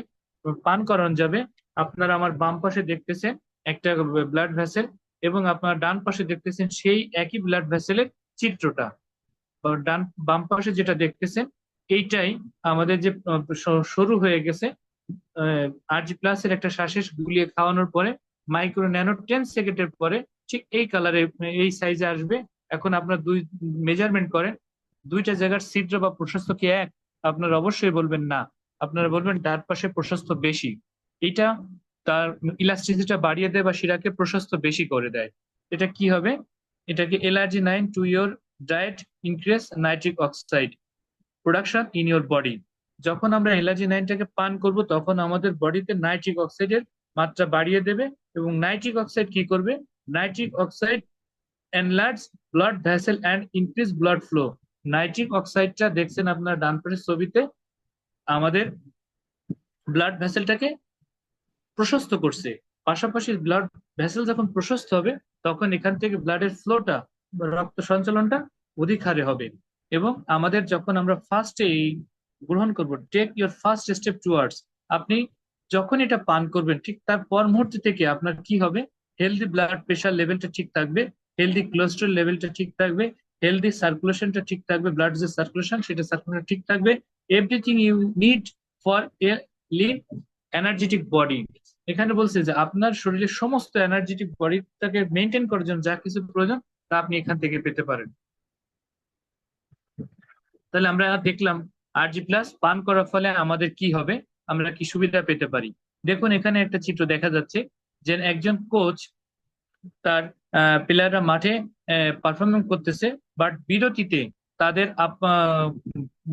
[SPEAKER 1] পান করানো যাবে, আপনারা আমার বাম পাশে দেখতেছেন একটা ব্লাড ভেসেল এবং আপনার ডান পাশে দেখতেছেন সেই একই ব্লাড ভেসেলের চিত্রটা। ডান বাম পাশে যেটা দেখতেছেন এইটাই আমাদের যে শুরু হয়ে গেছে আরজি প্লাস এর একটা শ্বাসে গুলিয়ে খাওয়ানোর পরে মাইক্রো ন্যানো 10 সেকেন্ডের পরে ঠিক এই কালারে এই সাইজে আসবে। এখন আপনার দুই মেজারমেন্ট করেন, দুইটা জায়গার ছিদ্র বা প্রশস্ত কি এক? আপনারা অবশ্যই বলবেন না, আপনারা বলবেন ডান পাশে প্রশস্ত বেশি। এটা তার ইলাস্টিসিটিটা বাড়িয়ে দেয় বা শিরাকে প্রশস্ত বেশি করে দেয়। এটা কি হবে? এটাকে এলআরজি 9 to your diet increase nitric oxide production in your body. যখন আমরা এলআরজি 9টাকে পান করব তখন আমাদের বডিতে নাইট্রিক অক্সাইডের মাত্রা বাড়িয়ে দেবে। এবং নাইট্রিক অক্সাইড কি করবে? Nitric oxide enlarge blood vessel and increase blood flow. Nitric অক্সাইডটা দেখছেন আপনার ডান পাশের ছবিতে আমাদের ব্লাড ভেসেলটাকে প্রশস্ত করছে। পাশাপাশি ব্লাড ভেসেল যখন প্রশস্ত হবে তখন এখান থেকে ব্লাডের ফ্লোটা, রক্ত সঞ্চালনটা অধিক হারে হবে। এবং আমাদের যখন আমরা ফার্স্ট এই গ্রহণ করব, take your first step towards, আপনি যখন এটা পান করবেন ঠিক তার পর মুহূর্ত থেকে আপনার কি হবে? হেলদি ব্লাড প্রেশার লেভেলটা ঠিক থাকবে হেলদি কোলেস্ট্রল লেভেলটা ঠিক থাকবে, হেলদি সার্কুলেশনটা ঠিক থাকবে, ব্লাড যে সার্কুলেশন সেটা সার্কুলেশন ঠিক থাকবে, everything you need for a live energetic body. এখানে বলছে যে আপনার শরীরের সমস্ত এনার্জেটিক বডিটাকে মেনটেন করার জন্য যা কিছু প্রয়োজন তা আপনি এখান থেকে পেতে পারেন। তাহলে আমরা দেখলাম আরজি প্লাস পান করার ফলে আমাদের কি হবে, আমরা কি সুবিধা পেতে পারি। দেখুন এখানে একটা চিত্র দেখা যাচ্ছে যে একজন কোচ তার প্লেয়াররা মাঠে পারফরমেন্স করতেছে, বাট বিরতিতে তাদের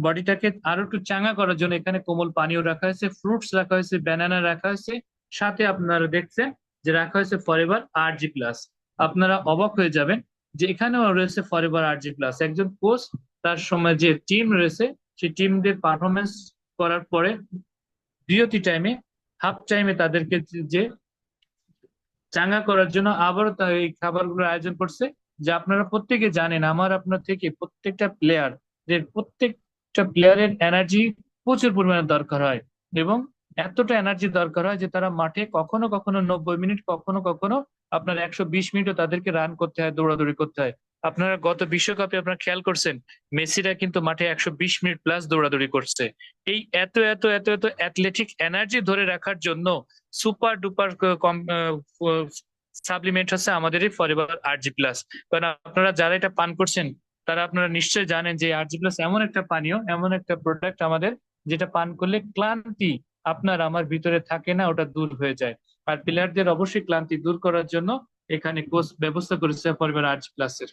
[SPEAKER 1] বডিটাকে আরো একটু চাঙ্গা করার জন্য এখানে কোমল পানীয় রাখা হয়েছে, ফ্রুটস রাখা হয়েছে, ব্যানানা রাখা হয়েছে, সাথে আপনারা দেখছেন যে রাখা হয়েছে ফরএভার আরজি প্লাস। আপনারা অবাক হয়ে যাবেন যে এখানেও রয়েছে ফরএভার আরজি প্লাস। একজন কোচ তার সময় যে টিম রয়েছে সেই টিমদের পারফরমেন্স করার পরে বিরতি টাইমে, হাফ টাইমে তাদেরকে যে চাঙ্গা করার জন্য আবারও এই খাবারগুলোর আয়োজন করছে। যে আপনারা প্রত্যেকে জানেন আমার আপনার থেকে প্রত্যেকটা প্লেয়ারের এনার্জি প্রচুর পরিমাণে দরকার হয়, এবং এতটা এনার্জি দরকার হয় যে তারা মাঠে কখনো কখনো 90 মিনিট, কখনো কখনো আপনার 120 মিনিটও তাদেরকে রান করতে হয়, দৌড়াদৌড়ি করতে হয়। আপনারা গত বিশ্বকাপে আপনারা খেয়াল করছেন মেসিরা কিন্তু মাঠে 120 মিনিট প্লাস দৌড়াদৌড়ি করছে। এই এত এত এত এত অ্যাথলেটিক এনার্জি ধরে রাখার জন্য সুপার ডুপার সাপ্লিমেন্ট হচ্ছে আমাদের এই ফরএভার আরজি প্লাস। কারণ আপনারা যারা এটা পান করছেন তারা আপনারা নিশ্চয়ই জানেন যে আরজি প্লাস এমন একটা পানীয়, এমন একটা প্রোডাক্ট আমাদের, যেটা পান করলে ক্লান্তি আপনার আমার ভিতরে থাকে না, ওটা দূর হয়ে যায়। আর প্লেয়ারদের অবশ্যই ক্লান্তি দূর করার জন্য এখানে কোচ ব্যবস্থা করেছে ফরএভার আরজি প্লাস এর।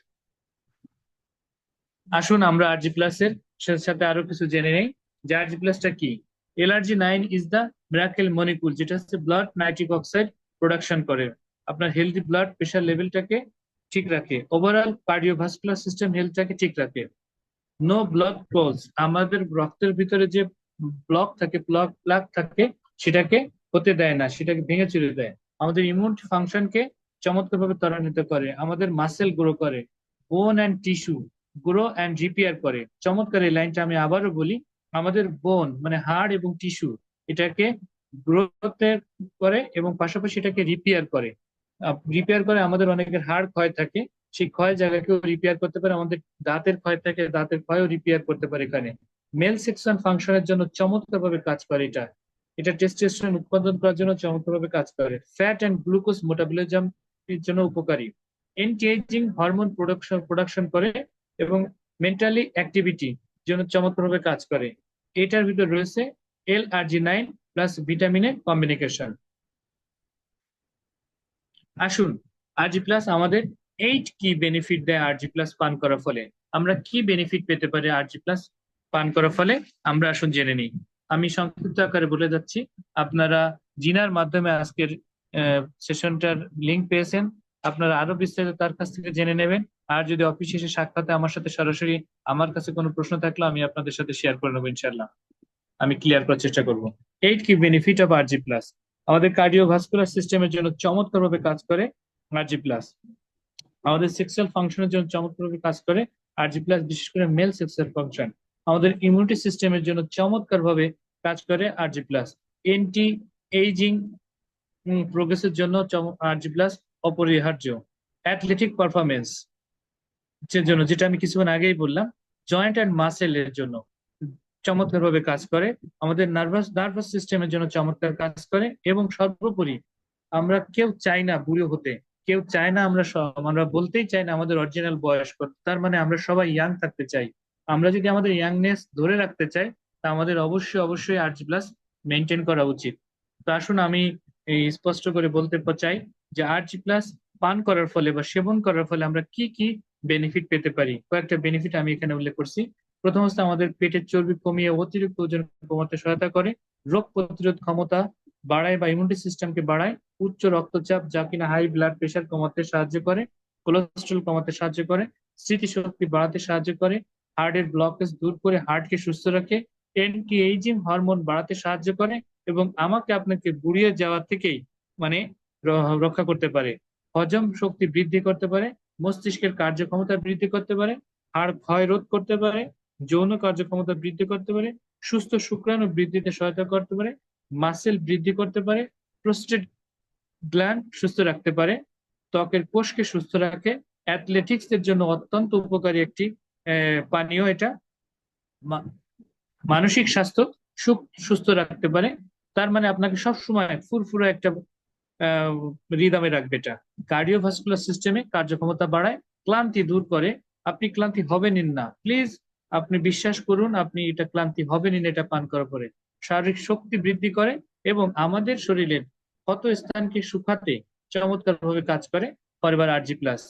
[SPEAKER 1] আসুন আমরা আরজি প্লাস এর সাথে সাথে আরো কিছু জেনে নেই যে আরজি প্লাসটা কি। LRG9 is the miracle molecule, যেটা হচ্ছে ব্লাড নাইট্রিক অক্সাইড প্রোডাকশন করে, আপনার হেলদি ব্লাড প্রেশার লেভেলটাকে ঠিক রাখে, ওভারঅল কার্ডিওভাস্কুলার সিস্টেম হেলথটাকে ঠিক রাখে। নো ব্লক ক্লোজ, আমাদের রক্তের ভিতরে যে ব্লক থাকে, প্লাক থাকে, সেটাকে হতে দেয় না, সেটাকে ভেঙে চুরে দেয়। আমাদের ইমিউন ফাংশনকে চমৎকার ভাবে ত্বরান্বিত করে, আমাদের মাসেল গ্রো করে, বোন and tissue grow and repair করে। চমৎকার এই লাইনটা আমি আবারও বলি, আমাদের বোন মানে হাড় এবং টিস্যু এটাকে গ্রোথ করে এবং পাশাপাশি এটাকে রিপেয়ার করে। রিপেয়ার করে, আমাদের অনেকের হাড় ক্ষয় থাকে, সেই ক্ষয় জায়গাকেও রিপেয়ার করতে পারে, আমাদের দাঁতের ক্ষয় থাকে, দাঁতের ক্ষয়ও রিপেয়ার করতে পারে। এখানে মেল সেক্সুয়াল ফাংশনের জন্য চমৎকার ভাবে কাজ করে এটা। এটা টেস্টোস্টেরন উৎপাদন করার জন্য চমৎকার ভাবে কাজ করে, ফ্যাট এন্ড গ্লুকোজ মেটাবলিজম এর জন্য উপকারী, এন্টি এজিং হরমোন প্রোডাকশন করে, এবং মেন্টালি অ্যাক্টিভিটি জন্য চমৎকার ভাবে কাজ করে। এটার ভিতর রয়েছে LRG9 প্লাস ভিটামিনের কম্বিনেশন। আসুন আরজি প্লাস আমাদের 8 কি বেনিফিট দেয় আরজি প্লাস পান করার ফলে, আমরা কি বেনিফিট পেতে পারি আরজি প্লাস পান করার ফলে, আমরা আসুন জেনে নিই। আমি সংক্ষিপ্ত আকারে বলে যাচ্ছি, আপনারা জিনার মাধ্যমে আজকের সেশনটার লিংক পেয়েছেন, আপনারা আরো বিস্তারিত তার কাছ থেকে জেনে নেবেন। আর যদি অফিস এসে সাক্ষাতে আমার সাথে সরাসরি আমার কাছে কোনো প্রশ্ন থাকলে আমি আপনাদের সাথে শেয়ার করে নেবো, ইনশাল্লাহ আমি ক্লিয়ার করার চেষ্টা করবো। 8 কি বেনিফিট অফ আরজি প্লাস, আমাদের কার্ডিওভাস্কুলার সিস্টেমের জন্য চমৎকার ভাবে কাজ করে আরজি প্লাস, আমাদের সেক্সুয়াল ফাংশনের জন্য চমৎকার ভাবে কাজ করে আরজি প্লাস, বিশেষ করে মেল সেক্সুয়াল ফাংশন, আমাদের ইমিউনিটি সিস্টেমের জন্য চমৎকার ভাবে কাজ করে আরজি প্লাস, এন্টি এইজিং প্রোগ্রেসের জন্য আরজি প্লাস অপরিহার্য, অ্যাথলেটিক পারফরমেন্স এর জন্য, যেটা আমি কিছুক্ষণ আগেই বললাম, জয়েন্ট অ্যান্ড মাসেল এর জন্য চমৎকার ভাবে কাজ করে, আমাদের নার্ভাস সিস্টেমের জন্য চমৎকার কাজ করে, এবং সর্বোপরি আমরা কেউ চাই না বুড়ো হতে, কেউ চায় না, আমরা বলতেই চাই না আমাদের অরিজিনাল বয়স কত, তার মানে আমরা সবাই ইয়াং থাকতে চাই। আমরা যদি আমাদের ইয়াংনেস ধরে রাখতে চাই তা আমাদের অবশ্যই অবশ্যই আরজি প্লাস মেনটেন করা উচিত। তো আসুন আমি এই স্পষ্ট করে বলতে চাই যে আরজি প্লাস পান করার ফলে বা সেবন করার ফলে আমরা কি কি বেনিফিট পেতে পারি। কয়েকটা বেনিফিট আমি এখানে উল্লেখ করছি। প্রথমত আমাদের পেটের চর্বি কমিয়ে অতিরিক্ত ওজন কমাতে সহায়তা করে, রোগ প্রতিরোধ ক্ষমতা বাড়ায় বা ইমিউনিটি সিস্টেমকে বাড়ায়, উচ্চ রক্তচাপ যা কিনা হাই ব্লাড প্রেশার কমাতে সাহায্য করে, কোলেস্ট্রল কমাতে সাহায্য করে, স্মৃতিশক্তি বাড়াতে সাহায্য করে, হার্টের ব্লকেজ দূর করে হার্টকে সুস্থ রাখে, অ্যান্টি এইজিং হরমোন বাড়াতে সাহায্য করে, এবং আমাকে আপনাকে বুড়িয়ে যাওয়া থেকেই মানে রক্ষা করতে পারে, হজম শক্তি বৃদ্ধি করতে পারে, মস্তিষ্কের কার্যক্ষমতা বৃদ্ধি করতে পারে, হাড় ক্ষয় রোধ করতে পারে, যৌন কার্যক্ষমতা বৃদ্ধি করতে পারে, সুস্থ শুক্রাণু বৃদ্ধিতে সহায়তা করতে পারে, মাসেল বৃদ্ধি করতে পারে, প্রোস্টেট গ্ল্যান্ড সুস্থ রাখতে পারে, ত্বকের কোষকে সুস্থ রাখে, অ্যাথলেটিক্স এর জন্য অত্যন্ত উপকারী একটি পানীয় এটা। মানসিক স্বাস্থ্য সুস্থ রাখতে পারে। তার মানে আপনাকে সব সময় ফুরফুরে একটা রিদমে রাখবে এটা। কার্ডিওভাস্কুলার সিস্টেমে কার্যক্ষমতা বাড়ায়, ক্লান্তি দূর করে। আপনি ক্লান্তি হবেনই না, প্লিজ আপনি বিশ্বাস করুন, আপনি এটা ক্লান্তি হবেনই না এটা পান করার পরে। শারীরিক শক্তি বৃদ্ধি করে এবং আমাদের শরীরের ক্ষত স্থানকে শুকাতে চমৎকার ভাবে কাজ করে ফরএভার আরজি প্লাস।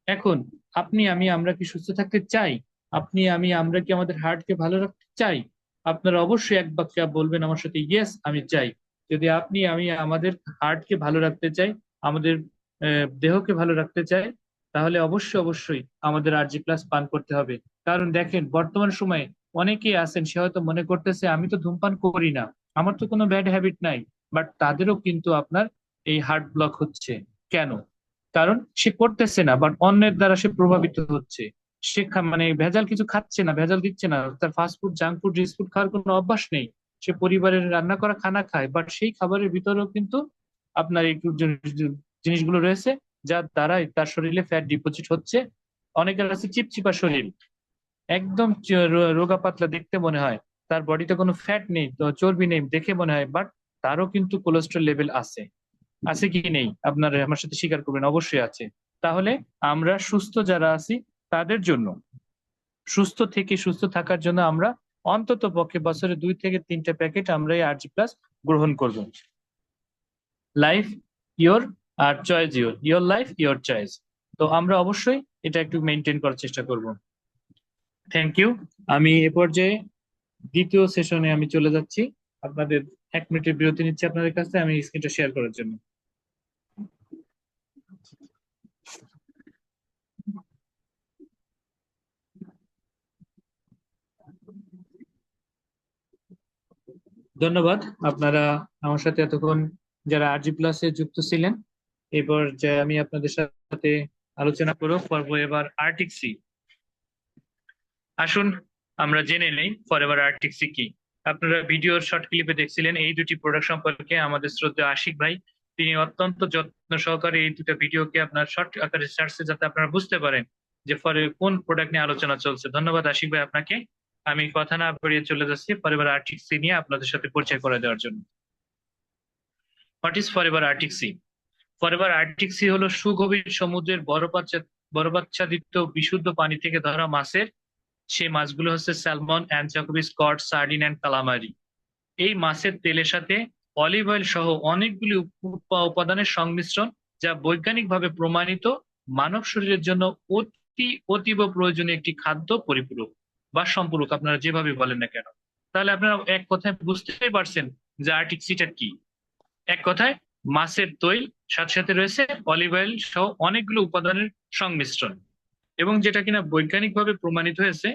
[SPEAKER 1] এখন আপনি আমি আমরা কি সুস্থ থাকতে চাই? আপনি আমি আমরা কি আমাদের হার্টকে ভালো রাখতে চাই? আপনারা অবশ্যই এক বাক্যে বলবেন আমার সাথে, ইয়েস আমি চাই। যদি আপনি আমি আমাদের হার্টকে ভালো রাখতে চাই, আমাদের দেহকে ভালো রাখতে চাই, তাহলে অবশ্যই অবশ্যই আমাদের আরজি প্লাস পান করতে হবে। কারণ দেখেন বর্তমান সময়ে অনেকেই আছেন, সে হয়তো মনে করতেছে আমি তো ধূমপান করি না, আমার তো কোনো ব্যাড হ্যাবিট নাই, বাট তাদেরও কিন্তু আপনার এই হার্ট ব্লক হচ্ছে। কেন? কারণ সে করতেছে না, বাট অন্যের দ্বারা সে প্রভাবিত হচ্ছে। সে মানে ভেজাল কিছু খাচ্ছে না, ভেজাল দিচ্ছে না, তার fast food junk food rich food খাওয়ার কোনো অভ্যাস নেই। সে পরিবারের রান্না করা খানা খায়, বাট সেই খাবারের ভিতরেও কিন্তু আপনার এই জিনিসগুলো রয়েছে, যার দ্বারাই তার শরীরে ফ্যাট ডিপোজিট হচ্ছে। অনেকের আছে চিপচিপা শরীর, একদম রোগা পাতলা দেখতে মনে হয়, তার বডিতে কোনো ফ্যাট নেই, তো চর্বি নেই দেখে মনে হয়, বাট তারও কিন্তু কোলেস্ট্রল লেভেল আছে। আছে কি নেই? আপনার আমার সাথে স্বীকার করবেন, অবশ্যই আছে। তাহলে আমরা সুস্থ যারা আছি তাদের জন্য, সুস্থ থেকে সুস্থ থাকার জন্য আমরা অন্তত পক্ষে বছরে 2 থেকে 3টা প্যাকেট আমরা এই আরজি প্লাস গ্রহণ করব। লাইফ ইয়োর, আর choice your, your life your choice. তো আমরা অবশ্যই এটা একটু মেনটেন করার চেষ্টা করব। Thank you. আমি এ পর্যায়ে দ্বিতীয় সেশনে আমি চলে যাচ্ছি। আপনাদের 1 মিনিটের বিরতি নিচ্ছি আপনাদের কাছে, আমি স্ক্রিনটা শেয়ার করার জন্য। ধন্যবাদ আপনারা আমার সাথে এতক্ষণ যারা আরজি প্লাসে যুক্ত ছিলেন। এবার যে আমি আপনাদের সাথে আলোচনা করবো এবার আর্টিক সি। আসুন আমরা জেনে নেই ফরএভার আর্টিক সি কি। আপনারা ভিডিওর শর্ট ক্লিপে দেখছিলেন এই দুটি প্রোডাক্ট সম্পর্কে। আমাদের শ্রদ্ধেয় আশিক ভাই তিনি অত্যন্ত যত্ন সহকারে এই দুটো ভিডিওকে আপনার শর্ট আকারে সার্চে যাতে আপনারা বুঝতে পারেন যে ফরে কোন প্রোডাক্ট নিয়ে আলোচনা চলছে। ধন্যবাদ আশিক ভাই আপনাকে। আমি কথা না বাড়িয়ে চলে যাচ্ছি ফরএভার আর্টিক সি নিয়ে আপনাদের সাথে পরিচয় করে দেওয়ার জন্য। What is Forever Arctic Sea? Forever Arctic Sea হলো সুগভীর সমুদ্রের বরফাচ্ছাদিত বিশুদ্ধ পানি থেকে ধরা মাছের, সেই মাছগুলো হচ্ছে salmon, anchovies, cod, sardine and calamari. এই মাছের তেলের সাথে অলিভ অয়েল সহ অনেকগুলি উপাদানের সংমিশ্রণ, যা বৈজ্ঞানিকভাবে প্রমাণিত মানব শরীরের জন্য অতীব প্রয়োজনীয় একটি খাদ্য পরিপূরক বা সম্পূরক, আপনারা যেভাবে বলেন না কেন। তাহলে আপনারা এক কথায় বুঝতেই পারছেন যে আর্টিক সিটা কি। এক কথায় মাছের তৈল, সাথে সাথে রয়েছে অলিভ অয়েল সহ অনেকগুলো উপাদানের সংমিশ্রণ, এবং যেটা কিনা বৈজ্ঞানিকভাবে প্রমাণিত হয়েছে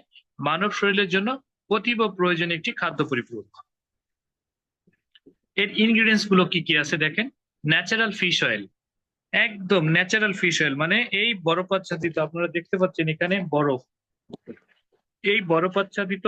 [SPEAKER 1] মানব শরীরের জন্য অতীব প্রয়োজনীয় একটি খাদ্য পরিপূরক। এর ইনগ্রিডিয়েন্টস গুলো কি কি আছে দেখেন। ন্যাচারাল ফিশ অয়েল, একদম ন্যাচারাল ফিশ অয়েল, মানে এই বরফ আচ্ছাদিত, আপনারা দেখতে পাচ্ছেন এখানে বরফ, এই বরফ আচ্ছাদিত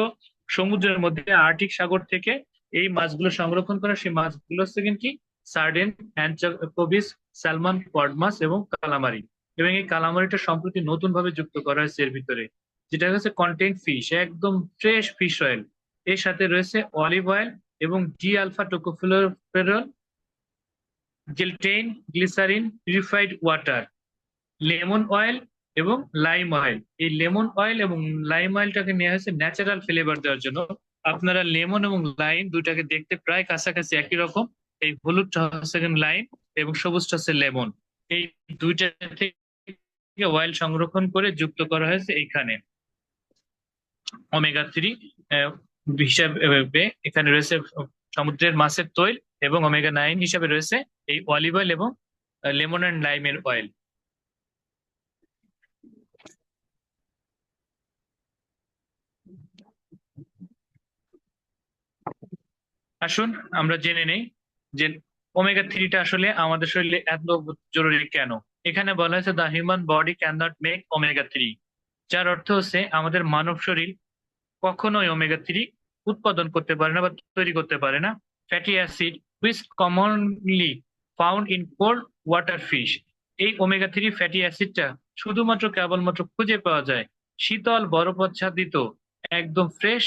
[SPEAKER 1] সমুদ্রের মধ্যে আর্কটিক সাগর থেকে এই মাছগুলো সংরক্ষণ করা। সেই মাছগুলো হচ্ছে কি সার্ডেন, অ্যানচোভিস, স্যালমন, কড মাছ এবং কালামারি। এবং এই কালামারিটা সম্প্রতি নতুন ভাবে যুক্ত করা হয়েছে এর ভিতরে, যেটা হচ্ছে কন্টেন্ট ফিশ, একদম ফ্রেশ ফিশ অয়েল। এর সাথে রয়েছে অলিভ অয়েল এবং D alpha tocopherol, gelatin, glycerin, purified water, lemon oil এবং লাইম অয়েল। এই লেমন অয়েল এবং লাইম অয়েলটাকে নেওয়া হয়েছে ন্যাচারাল ফ্লেভার দেওয়ার জন্য। আপনারা লেমন এবং লাইম দুটাকে দেখতে প্রায় কাছাকাছি একই রকম। এই হলুদটা হচ্ছে লাইম এবং সবুজটা হচ্ছে লেমন। এই দুইটা থেকে অয়েল সংরক্ষণ করে যুক্ত করা হয়েছে এইখানে। ওমেগা 3 হিসাবে এখানে রয়েছে সমুদ্রের মাছের তৈল, এবং ওমেগা 9 হিসাবে রয়েছে এই অলিভ অয়েল এবং লেমন অ্যান্ড লাইমের অয়েল। আসুন আমরা জেনে নেই যে ওমেগা 3টা আসলে আমাদের শরীরে এত জরুরি কেন। এখানে বলা হয়েছে the human body can not make omega 3, যার অর্থ হচ্ছে আমাদের মানব শরীর কখনোই ওমেগা 3 উৎপাদন করতে পারে না বা তৈরি করতে পারে না। Fatty acid which commonly found in cold water fish, এই ওমেগা 3 ফ্যাটি অ্যাসিডটা শুধুমাত্র কেবলমাত্র খুঁজে পাওয়া যায় শীতল বরফাচ্ছাদিত একদম ফ্রেশ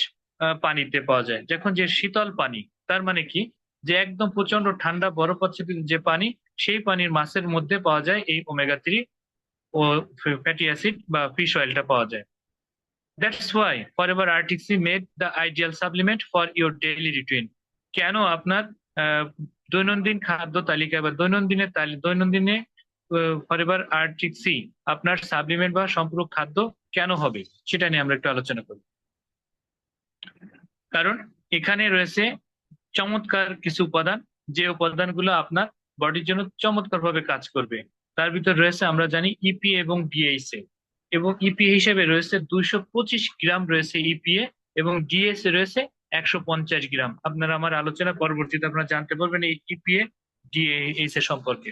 [SPEAKER 1] পানিতে পাওয়া যায়। যখন যে শীতল পানি, তার মানে কি, যে একদম প্রচন্ড ঠান্ডা বরফাচ্ছাদিত যে পানি, সেই পানির মাছের মধ্যে পাওয়া যায় এই ওমেগা 3 ও ফ্যাটি অ্যাসিড বা ফিশ অয়েলটা পাওয়া যায়। That's why Forever Arctic Sea made the ideal supplement for your daily routine. কেন আপনার আহ, দৈনন্দিন খাদ্য তালিকায় বা দৈনন্দিনে ফরএভার আর্টিক সি আপনার সাপ্লিমেন্ট বা সম্পূরক খাদ্য কেন হবে, সেটা নিয়ে আমরা একটু আলোচনা করি। কারণ এখানে রয়েছে চমৎকার কিছু উপাদান, যে উপাদানগুলো আপনার বডির জন্য চমৎকার ভাবে কাজ করবে। তার ভিতর রয়েছে, আমরা জানি, ইপিএ এবং ডিএইচএ। এবং ইপিএ হিসেবে রয়েছে 225 গ্রাম রয়েছে ইপিএ, এবং ডিএসএ রয়েছে 150 গ্রাম। আপনারা আমার আলোচনা পরবর্তীতে আপনারা জানতে পারবেন এই ইপিএ ডিএইচএ সম্পর্কে।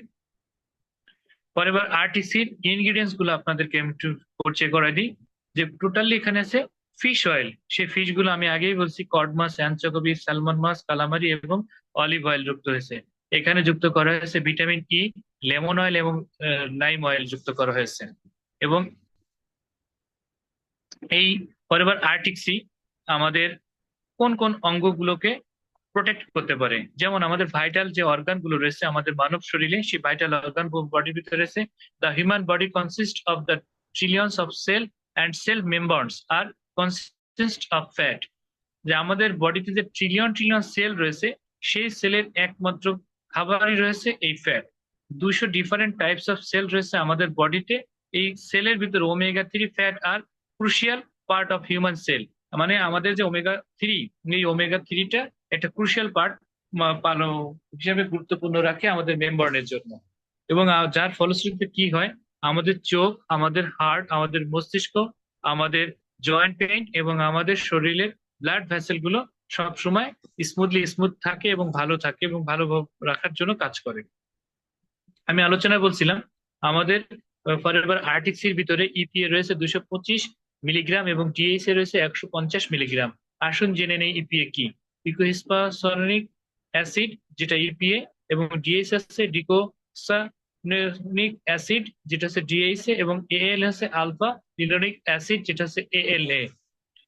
[SPEAKER 1] পরের আরটিসির ইনগ্রিডিয়েন্টস গুলো আপনাদেরকে আমি একটু পরিচয় করাই দিই। যে টোটালি এখানে আছে ফিশ অয়েল, সেই ফিশ গুলো আমি আগেই বলছি, কড মাছ, অ্যানচোভি, স্যালমন মাছ, কালামারি এবং অলিভ অয়েল যুক্ত হয়েছে। এখানে যুক্ত করা হয়েছে ভিটামিন ই, লেমন অয়েল এবং লাইম অয়েল যুক্ত করা হয়েছে। এবং এই পরের আর্টিক সি আমাদের কোন কোন অঙ্গগুলোকে প্রোটেক্ট করতে পারে, যেমন আমাদের ভাইটাল যে অর্গান গুলো রয়েছে আমাদের মানব শরীরে, সেই ভাইটাল অর্গান বডির ভিতরে রয়েছে। The human body consist of the trillions of cell and cell members are consist of fat. যে আমাদের বডিতে যে ট্রিলিয়ন ট্রিলিয়ন সেল রয়েছে, সেই সেলের একমাত্র খাবারই রয়েছে এই fat. 200 different types of cell রয়েছে আমাদের বডিতে। এই সেলের ভিতরে omega 3 fat are crucial part of human cell. মানে আমাদের যে ওমেগা 3, এই ওমেগা 3টা একটা ক্রুশিয়াল পার্ট হিসেবে গুরুত্বপূর্ণ রাখে আমাদের মেমব্রেনের জন্য। এবং যার ফলশ্রুতিতে কি হয়, আমাদের চোখ, আমাদের হার্ট, আমাদের মস্তিষ্ক, আমাদের জয়েন্ট পেইন এবং আমাদের শরীরের ব্লাড ভেসেল গুলো সবসময় স্মুথ থাকে এবং ভালো থাকে এবং ভালো রাখার জন্য কাজ করে। আমি আলোচনায় বলছিলাম আমাদের ফরএভার আর্টিক সির ভিতরে ইপিএ রয়েছে 225 মিলিগ্রাম এবং ডিএইচএ রয়েছে 150 মিলিগ্রাম। আসুন জেনে নেই ইপিএ কি। ইকোহিস্পাসনিক অ্যাসিড যেটা ইপিএ, এবং ডিএইচ আছে ডিকোসানিক অ্যাসিড যেটা হচ্ছে ডিএইচএ, এবং এএল হচ্ছে আলফা লিনোলিক অ্যাসিড যেটা হচ্ছে এএলএ।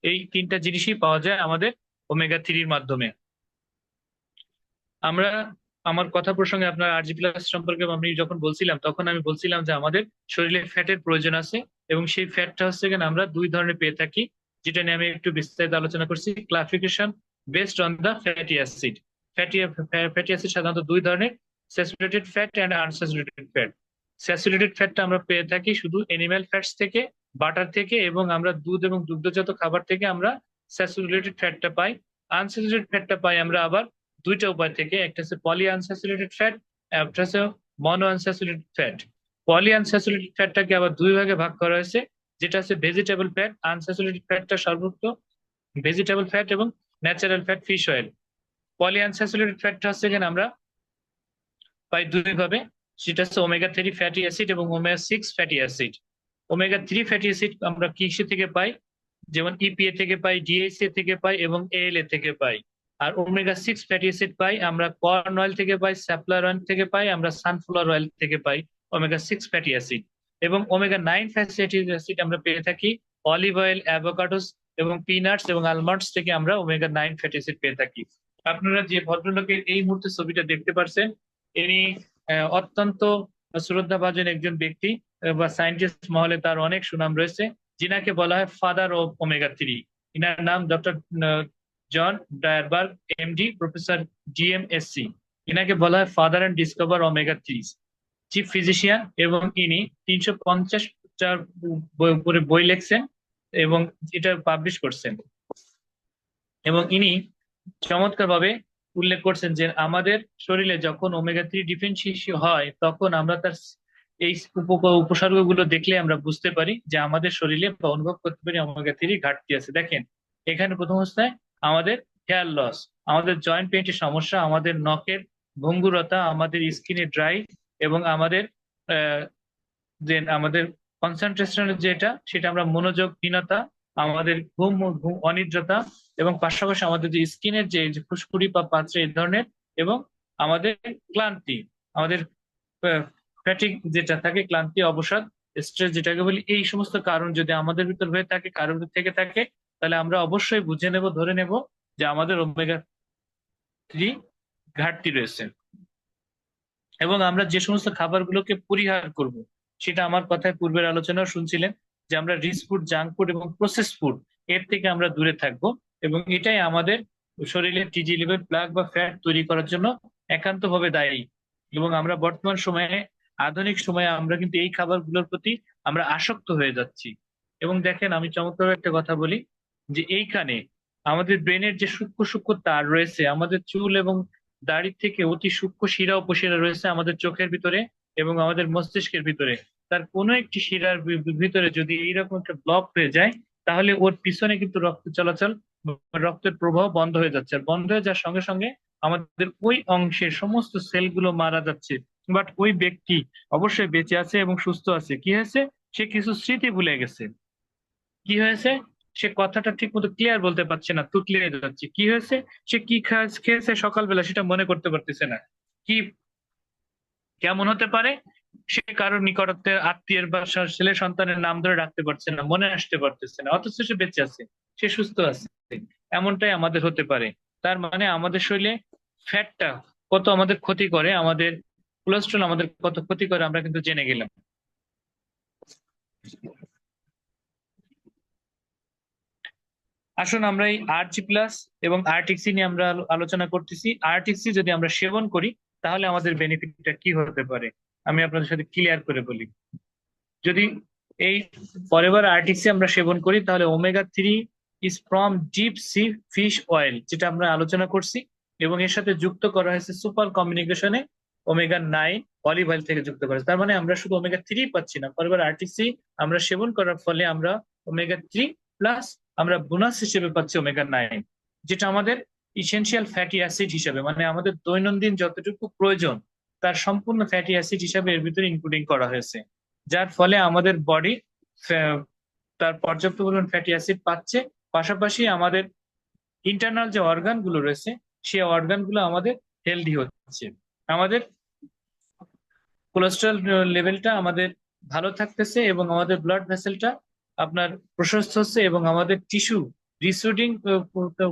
[SPEAKER 1] এই তিনটা জিনিসই পাওয়া যায় আমাদের ওমেগা 3 মাধ্যমে। আমরা আমার কথা প্রসঙ্গে আপনার আরজি প্লাস সম্পর্কে আমি যখন বলছিলাম, তখন আমি বলছিলাম যে আমাদের শরীরে ফ্যাটের প্রয়োজন আছে, এবং সেই ফ্যাটটা হচ্ছে কিনা আমরা দুই ধরনের পেয়ে থাকি, যেটা নিয়ে আমি একটু বিস্তারিত আলোচনা করছি। Classification based on the fatty acid. Fatty fatty acid সাধারণত দুই ধরনের, saturated fat and unsaturated fat. Saturated ফ্যাটটা আমরা পেয়ে থাকি শুধু এনিম্যাল ফ্যাটস থেকে, বাটার থেকে, এবং আমরা দুধ এবং দুগ্ধজাত খাবার থেকে আমরা স্যাচুরেটেড ফ্যাটটা পাই। আনস্যাচুরেটেড ফ্যাটটা পাই আমরা আবার দুইটা উপায় থেকে, একটা হচ্ছে পলি আনস্যাচুরেটেড ফ্যাট, একটা হচ্ছে mono unsaturated fat. Poly unsaturated ফ্যাটটাকে আবার দুই ভাগে ভাগ করা হয়েছে, যেটা হচ্ছে ভেজিটেবল ফ্যাট। আনস্যাচুরেটেড ফ্যাটটা সর্বোচ্চ ভেজিটেবল ফ্যাট এবং natural fat fish oil. Poly unsaturated ফ্যাটটা হচ্ছে কিনা আমরা পাই দুই ভাবে, সেটা হচ্ছে ওমেগা 3 ফ্যাটি অ্যাসিড এবং omega 6 fatty acid. Omega 3 fatty acid আমরা কিসে থেকে পাই, যেমন ইপিএ থেকে পাই, ডিএইচএ থেকে পাই এবং এএলএ থেকে পাই। আর ওমেগা 6 ফ্যাটি অ্যাসিড পাই আমরা কর্ন অয়েল থেকে পাই, স্যাফলার অয়েল থেকে পাই, আমরা সানফ্লাওয়ার অয়েল থেকে পাই ওমেগা 6 ফ্যাটি অ্যাসিড। এবং ওমেগা 9 ফ্যাটি অ্যাসিড আমরা পেয়ে থাকি অলিভ অয়েল, অ্যাভোকাডোস এবং পিনাটস এবং আলমন্ডস থেকে আমরা ওমেগা 9 ফ্যাটি অ্যাসিড পেয়ে থাকি। আপনারা যে ভদ্রলোকের এই মুহূর্তে ছবিটা দেখতে পাচ্ছেন, ইনি অত্যন্ত শ্রদ্ধাভাজন একজন ব্যক্তি, বা সায়েন্টিস্ট মহলে তার অনেক সুনাম রয়েছে, যিনাকে বলা হয় ফাদার অফ ওমেগা 3। ইনার নাম ডক্টর জন ডায়ারবার্গ, এমডি, প্রফেসর ডিএমএসসি। ইনাকে বলা হয় father and discover omega 3, chief physician. এবং ইনি 350টার উপরে বই লেখছেন এবং এটা পাবলিশ করছেন। এবং ইনি চমৎকার ভাবে উল্লেখ করছেন যে আমাদের শরীরে যখন ওমেগা 3 ডিফিসিয়েন্সি হয়, তখন আমরা তার এই উপসর্গগুলো দেখলে আমরা বুঝতে পারি যে আমাদের শরীরে বা অনুভব করতে পারি ওমেগা 3 ঘাটতি আছে। দেখেন, এখানে প্রথম অবস্থায় আমাদের হেয়ার লস, আমাদের জয়েন্ট পেইন্টের সমস্যা, আমাদের নখের ভঙ্গুরতা, আমাদের স্কিনে ড্রাই, এবং আমাদের যে আমাদের কনসেন্ট্রেশনের যেটা, সেটা আমরা মনোযোগহীনতা, আমাদের ঘুম অনিদ্রতা, এবং পাশাপাশি আমাদের যে স্কিনের যে ফুসকুড়ি বা পাত্রে এই ধরনের, এবং আমাদের ক্লান্তি, আমাদের ফ্যাটিক যেটা থাকে, ক্লান্তি, অবসাদ, স্ট্রেস যেটাকে বলি, এই সমস্ত কারণ যদি আমাদের ভিতর হয়ে থাকে, কারোর ভিতর থেকে থাকে, তাহলে আমরা অবশ্যই বুঝে নেব, ধরে নেব যে আমাদের ওমেগা 3 ঘাটতি রয়েছে। এবং আমরা যে সমস্ত খাবারগুলোকে পরিহার করব, সেটা আমার কথায় পূর্বের আলোচনাও শুনছিলেন, যে আমরা রিচ ফুড, জাঙ্ক ফুড এবং প্রসেস ফুড এর থেকে আমরা দূরে থাকব। এবং এটাই আমাদের শরীরে টিজি লেভেল, প্লাক বা ফ্যাট তৈরি করার জন্য একান্তভাবে দায়ী। এবং আমরা বর্তমান সময়ে, আধুনিক সময়ে আমরা কিন্তু এই খাবারগুলোর প্রতি আমরা আসক্ত হয়ে যাচ্ছি। এবং দেখেন, আমি চমৎকার একটা কথা বলি, যে এইখানে আমাদের ব্রেনের যে সূক্ষ্ম সূক্ষ্ম তার রয়েছে, আমাদের চুল এবং দাড়ির থেকে অতি সূক্ষ্ম শিরা উপশিরা রয়েছে আমাদের চোখের ভিতরে এবং আমাদের মস্তিষ্কের ভিতরে। তার কোনো একটি শিরার ভিতরে যদি এইরকম একটা ব্লক হয়ে যায়, তাহলে ওর পিছনে কিন্তু রক্ত চলাচল বা রক্তের প্রবাহ বন্ধ হয়ে যাচ্ছে। আর বন্ধ হয়ে যাওয়ার সঙ্গে সঙ্গে আমাদের ওই অংশের সমস্ত সেলগুলো মারা যাচ্ছে। বাট ওই ব্যক্তি অবশ্যই বেঁচে আছে এবং সুস্থ আছে। কি হয়েছে? সে কিছু স্মৃতি ভুলে গেছে। কি হয়েছে? সে কথাটা ঠিক মতো ক্লিয়ার বলতে পারছে না, তুতলিয়ে যাচ্ছে। কি হয়েছে? সে কি খেয়েছে সকালবেলা সেটা মনে করতে পারতেছে না। কি, কেমন হতে পারে? সে কারোর নিকটত্বের আত্মীয়ের বা ছেলে সন্তানের নাম ধরে রাখতে পারছে না, মনে আসতে পারতেছে না, অথচ সে বেঁচে আছে, সে সুস্থ আছে। এমনটাই আমাদের হতে পারে। তার মানে আমাদের শরীরে ফ্যাটটা কত আমাদের ক্ষতি করে, আমাদের কোলেস্ট্রল আমাদের কত ক্ষতি করে, আমরা কিন্তু জেনে গেলাম। আসুন আমরা এই আরজি+ এবং আরটিক্সি নিয়ে আমরা আলোচনা করতেছি। আরটিক্সি যদি আমরা সেবন করি, তাহলে আমাদের বেনিফিটটা কি হতে পারে আমি আপনাদের সাথে ক্লিয়ার করে বলি। যদি এই ফরএভার আরটিক্সি আমরা সেবন করি, তাহলে omega 3 is from deep sea fish oil, যেটা আমরা আলোচনা করছি, এবং এর সাথে যুক্ত করা হয়েছে সুপার কমিউনিকেশনে ওমেগা 9 অলিভ অয়েল থেকে যুক্ত করা হয়েছে। তার মানে আমরা শুধু ওমেগা 3 পাচ্ছি না, ফরএভার আরটিক্সি আমরা সেবন করার ফলে আমরা ওমেগা 3 প্লাস আমরা বোনাস হিসেবে পাচ্ছি ওমেগা 9, যেটা আমাদের ইসেনশিয়াল ফ্যাটি অ্যাসিড হিসেবে, মানে আমাদের দৈনন্দিন যতটুকু প্রয়োজন তার সম্পূর্ণ ফ্যাটি অ্যাসিড হিসেবে এর ভিতরে ইনক্লুডিং করা হয়েছে। যার ফলে আমাদের বডি তার পর্যাপ্ত পরিমাণ ফ্যাটি অ্যাসিড পাচ্ছে। পাশাপাশি আমাদের ইন্টারনাল যে অর্গান গুলো রয়েছে, সেই অর্গান গুলো আমাদের হেলদি হচ্ছে। আমাদের কোলেস্ট্রল লেভেলটা আমাদের ভালো থাকতেছে এবং আমাদের ব্লাড ভেসেলটা আপনার প্রশস্ত হচ্ছে এবং আমাদের টিস্যু রিসুডিং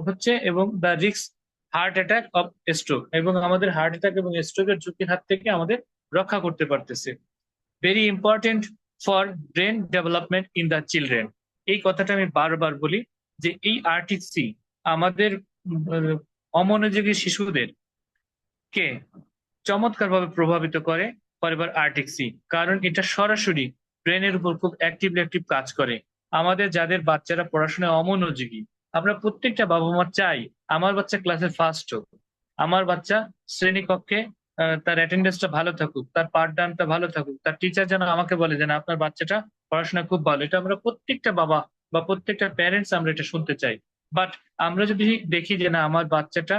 [SPEAKER 1] হচ্ছে, এবং the risk heart attack of stroke, এবং আমাদের হার্ট অ্যাটাক এবং স্ট্রোকের ঝুঁকির হাত থেকে আমাদের রক্ষা করতে পারতেছে। Very important for brain development in the children. এই কথাটা আমি বারবার বলি, যে এই আরটিসি আমাদের অমনোযোগী শিশুদের কে চমৎকার ভাবে প্রভাবিত করে ফরএভার আরটিসি, কারণ এটা সরাসরি ব্রেনের উপর খুব অ্যাক্টিভ কাজ করে। আমাদের যাদের বাচ্চারা পড়াশোনায় অমনোযোগী, আমরা প্রত্যেকটা বাবা মা চাই আমার বাচ্চা ক্লাসে ফার্স্ট হোক, আমার বাচ্চা শ্রেণীকক্ষে তার অ্যাটেন্ডেন্সটা ভালো থাকুক, তার পাঠদানটা ভালো থাকুক, তার টিচার যেন আমাকে বলে যে না, আপনার বাচ্চাটা পড়াশোনা খুব ভালো। এটা আমরা প্রত্যেকটা বাবা বা প্রত্যেকটা প্যারেন্টস আমরা এটা শুনতে চাই। বাট আমরা যদি দেখি যে না, আমার বাচ্চাটা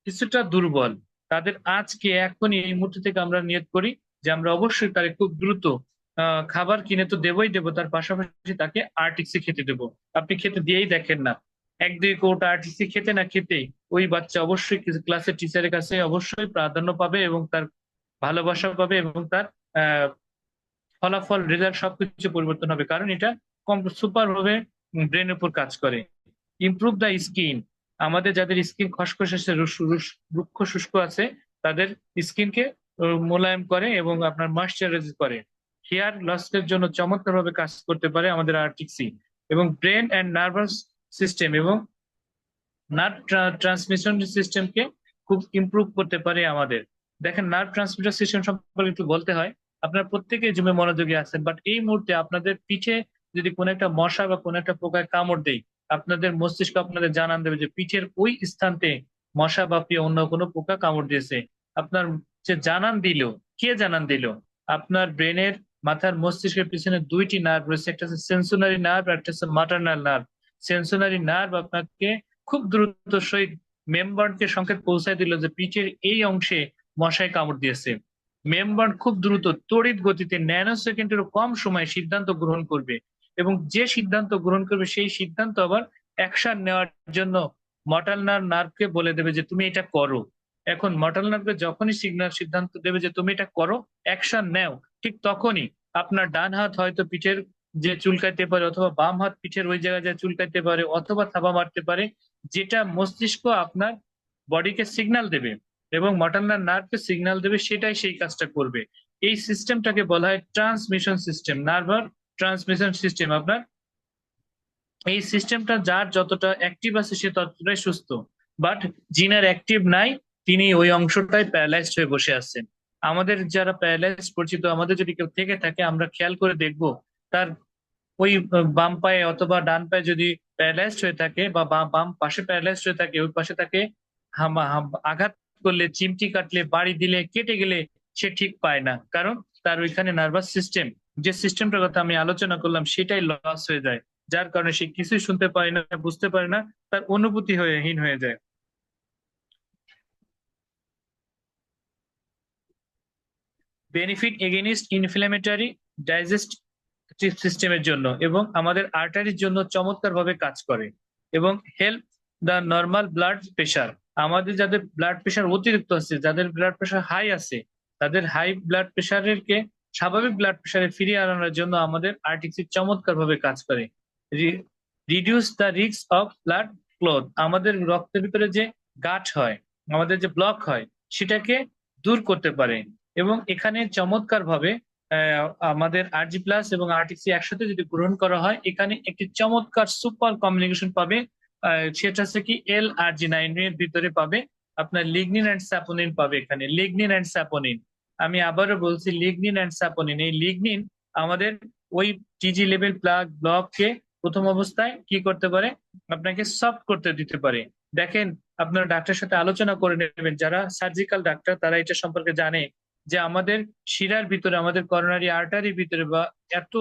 [SPEAKER 1] কিছুটা দুর্বল, তাদের আজকে এখনই এই মুহূর্ত থেকে আমরা নিয়ত করি যে আমরা অবশ্যই তাকে খুব দ্রুত খাবার কিনে তো দেবই দেবো, তার পাশাপাশি তাকে আরটিসি খেতে দেবো। আপনি খেতে দিয়েই দেখেন না, 1-2 কোটা আরটিসি খেতে না খেতেই ওই বাচ্চা অবশ্যই ক্লাসের টিচারের কাছে অবশ্যই প্রাধান্য পাবে এবং তার ভালোবাসা পাবে, এবং তার আহ ফলাফল, রেজাল্ট সবকিছু পরিবর্তন হবে, কারণ এটা সুপার ভাবে ব্রেনের উপর কাজ করে। ইমপ্রুভ দ্য স্কিন, আমাদের যাদের স্কিন খসখসে আছে, রুক্ষ শুষ্ক আছে, তাদের স্কিনকে মোলায়েম করে এবং আপনার ময়শ্চারাইজ করে। হেয়ার লসের জন্য চমৎকার ভাবে কাজ করতে পারে আমাদের আরটিসি। এবং ব্রেন অ্যান্ড নার্ভাস সিস্টেম এবং নার্ভ ট্রান্সমিশন সিস্টেমকে খুব ইমপ্রুভ করতে পারে আমাদের। দেখেন, নার্ভ ট্রান্সমিটার সিস্টেম সম্পর্কে একটু বলতে হয়। আপনারা প্রত্যেকেই জিমে মনোযোগী আছেন, বাট এই মুহূর্তে আপনাদের পিঠে যদি কোনো একটা মশা বা কোনো একটা পোকায় কামড় দেয়, আপনাদের মস্তিষ্ক আপনাদের জানান দেবে যে পিঠের ওই স্থানতে মশা বা অন্য কোনো পোকা কামড় দিয়েছে। আপনার যে জানান দিল, কে জানান দিল? আপনার ব্রেনের, মাথার, মস্তিষ্কের পিছনে 2টি নার্ভ রয়েছে, একটা হচ্ছে সেন্সোনারি নার্ভ আর একটা হচ্ছে মাটার্নাল নার্ভ। সেন্সোনারি নার্ভ আপনাকে খুব দ্রুত সহিত মেমবার্নকে সংকেত পৌঁছায় দিল যে পিঠের এই অংশে মশায় কামড় দিয়েছে। মেমবার্ন খুব দ্রুত, তড়িৎ গতিতে, ন্যানো সেকেন্ডেরও কম সময়ে সিদ্ধান্ত গ্রহণ করবে, এবং যে সিদ্ধান্ত গ্রহণ করবে সেই সিদ্ধান্ত আবার অ্যাকশন নেওয়ার জন্য মটাল নার্ভকে বলে দেবে যে তুমি এটা করো। এখন মটাল নার্ভকে যখনই সিদ্ধান্ত দেবে যে তুমি এটা করো, অ্যাকশন নেও, ঠিক তখনই আপনার ডান হাত হয়তো পিঠের যে চুলকাইতে পারে, অথবা বাম হাত পিঠের ওই জায়গায় যে চুলকাইতে পারে, অথবা থাবা মারতে পারে, যেটা মস্তিষ্ক আপনার বডিকে সিগন্যাল দেবে এবং মটরনাল নার্ভকে সিগন্যাল দেবে, সেটাই সেই কাজটা করবে। এই সিস্টেমটাকে বলা হয় transmission system, nervous transmission system. আপনার এই সিস্টেমটা যার যতটা অ্যাক্টিভ আছে সে ততটাই সুস্থ, বাট যিনার অ্যাক্টিভ নাই তিনি ওই অংশটাই প্যারালাইজড হয়ে বসে আছেন। আমাদের যারা প্যারালাইজ পরিচিত, আমাদের যদি কেউ থেকে থাকে, আমরা খেয়াল করে দেখব তার ওই বাম পায়ে অথবা ডান পায়ে যদি প্যারালাইজড হয়ে থাকে, বা বাম পাশে প্যারালাইজড হয়ে থাকে, ওই পাশে তাকে আঘাত করলে, চিমটি কাটলে, বাড়ি দিলে, কেটে গেলে সে ঠিক পায় না, কারণ তার ওইখানে নার্ভাস সিস্টেম, যে সিস্টেমটার কথা আমি আলোচনা করলাম, সেটাই লস হয়ে যায়। যার কারণে সে কিছুই শুনতে পারে না, বুঝতে পারে না, তার অনুভূতি হীন হয়ে যায়। বেনিফিট এগেনিস্ট ইনফ্ল্যামেটরি ডাইজেস্টিভ সিস্টেমের জন্য এবং আমাদের আর্টারির জন্য চমৎকার ভাবে কাজ করে, এবং help the normal blood pressure. আমাদের যাদের ব্লাড প্রেশার অতিরিক্ত আছে, যাদের ব্লাড প্রেশার হাই আছে, তাদের হাই ব্লাড প্রেশারের কে স্বাভাবিক ব্লাড প্রেশারে ফিরিয়ে আনানোর জন্য আমাদের আরটিসি চমৎকার ভাবে কাজ করে। Reduce the risk of blood clot, আমাদের রক্তের ভিতরে যে গাঁঠ হয়, আমাদের যে ব্লক হয়, সেটাকে দূর করতে পারে। এবং এখানে চমৎকার ভাবে আমাদের আরজি প্লাস এবং আরটিসি একসাথে যদি গ্রহণ করা হয়, এখানে একটি চমৎকার সুপার কম্বিনেশন পাবে। সেটা হচ্ছে কি L-আরজিনাইন এর ভিতরে পাবে আপনার লিগনিন অ্যান্ড স্যাপোনিন পাবে, এখানে লিগনিন অ্যান্ড স্যাপোনিন। আমি আবারও বলছি, লিগনিন অ্যান্ড স্যাপোনিন। এই লিগনিন আমাদের ওই টিজি লেভেল ব্লককে প্রথম অবস্থায় কি করতে পারে, আপনাকে সফট করতে দিতে পারে। দেখেন, আপনার ডাক্তারের সাথে আলোচনা করে নেবেন, যারা সার্জিক্যাল ডাক্তার তারা এটা সম্পর্কে জানে, যে আমাদের শিরার ভিতরে, আমাদের করোনারি আর্টারির ভিতরে, বা এত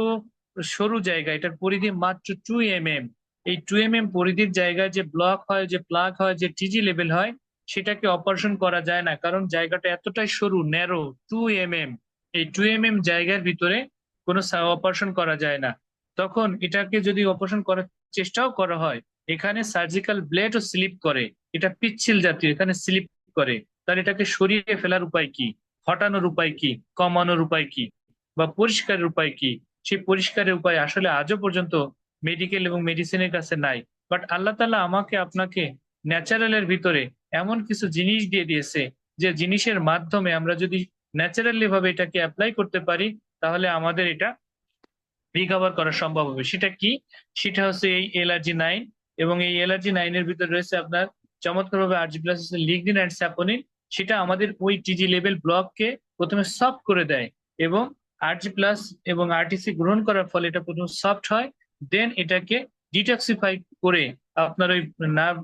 [SPEAKER 1] সরু জায়গা, এটার পরিধি মাত্র 2 mm। এই 2 mm পরিধির জায়গায় যে ব্লক হয়, যে প্লাগ হয়, যে টিজি লেভেল হয়, সেটাকে অপারেশন করা যায় না, কারণ জায়গাটা এতটাই সরু, ন্যারো, 2 mm। এই 2 mm জায়গার ভিতরে কোনো অপারেশন করা যায় না। তখন এটাকে যদি অপারেশন করার চেষ্টাও করা হয়, এখানে সার্জিক্যাল ব্লেডও স্লিপ করে, এটা পিচ্ছিল জাতীয়, এখানে স্লিপ করে। তাহলে এটাকে সরিয়ে ফেলার উপায় কি, হটানোর উপায় কি, কমানোর উপায় কি, বা পরিষ্কারের উপায় কি? সেই পরিষ্কারের উপায় আসলে আজও পর্যন্ত মেডিকেল এবং মেডিসিনের কাছে নাই। বাট আল্লাহ তাআলা আমাকে আপনাকে ন্যাচারালের ভিতরে এমন কিছু জিনিস দিয়ে দিয়েছে, যে জিনিসের মাধ্যমে আমরা যদি ন্যাচারালি ভাবে এটাকে অ্যাপ্লাই করতে পারি, তাহলে আমাদের এটা রিকভার করা সম্ভব হবে। সেটা কি? সেটা হচ্ছে এই L-আরজি-9। এবং এই L-আরজি-9 এর ভিতরে রয়েছে আপনার চমৎকার ভাবে আরজি প্লাস, লিগনিন অ্যান্ড স্যাপোনিন। সেটা আমাদের ওই টিজি লেভেল ব্লককে প্রথমে সফট করে দেয়, এবং আরজি প্লাস এবং আরটিসি গ্রহণ করার ফলে এটা প্রথমে সফট হয়, দেন এটাকে ডিটক্সিফাই করে আপনার ওই নার্ভ,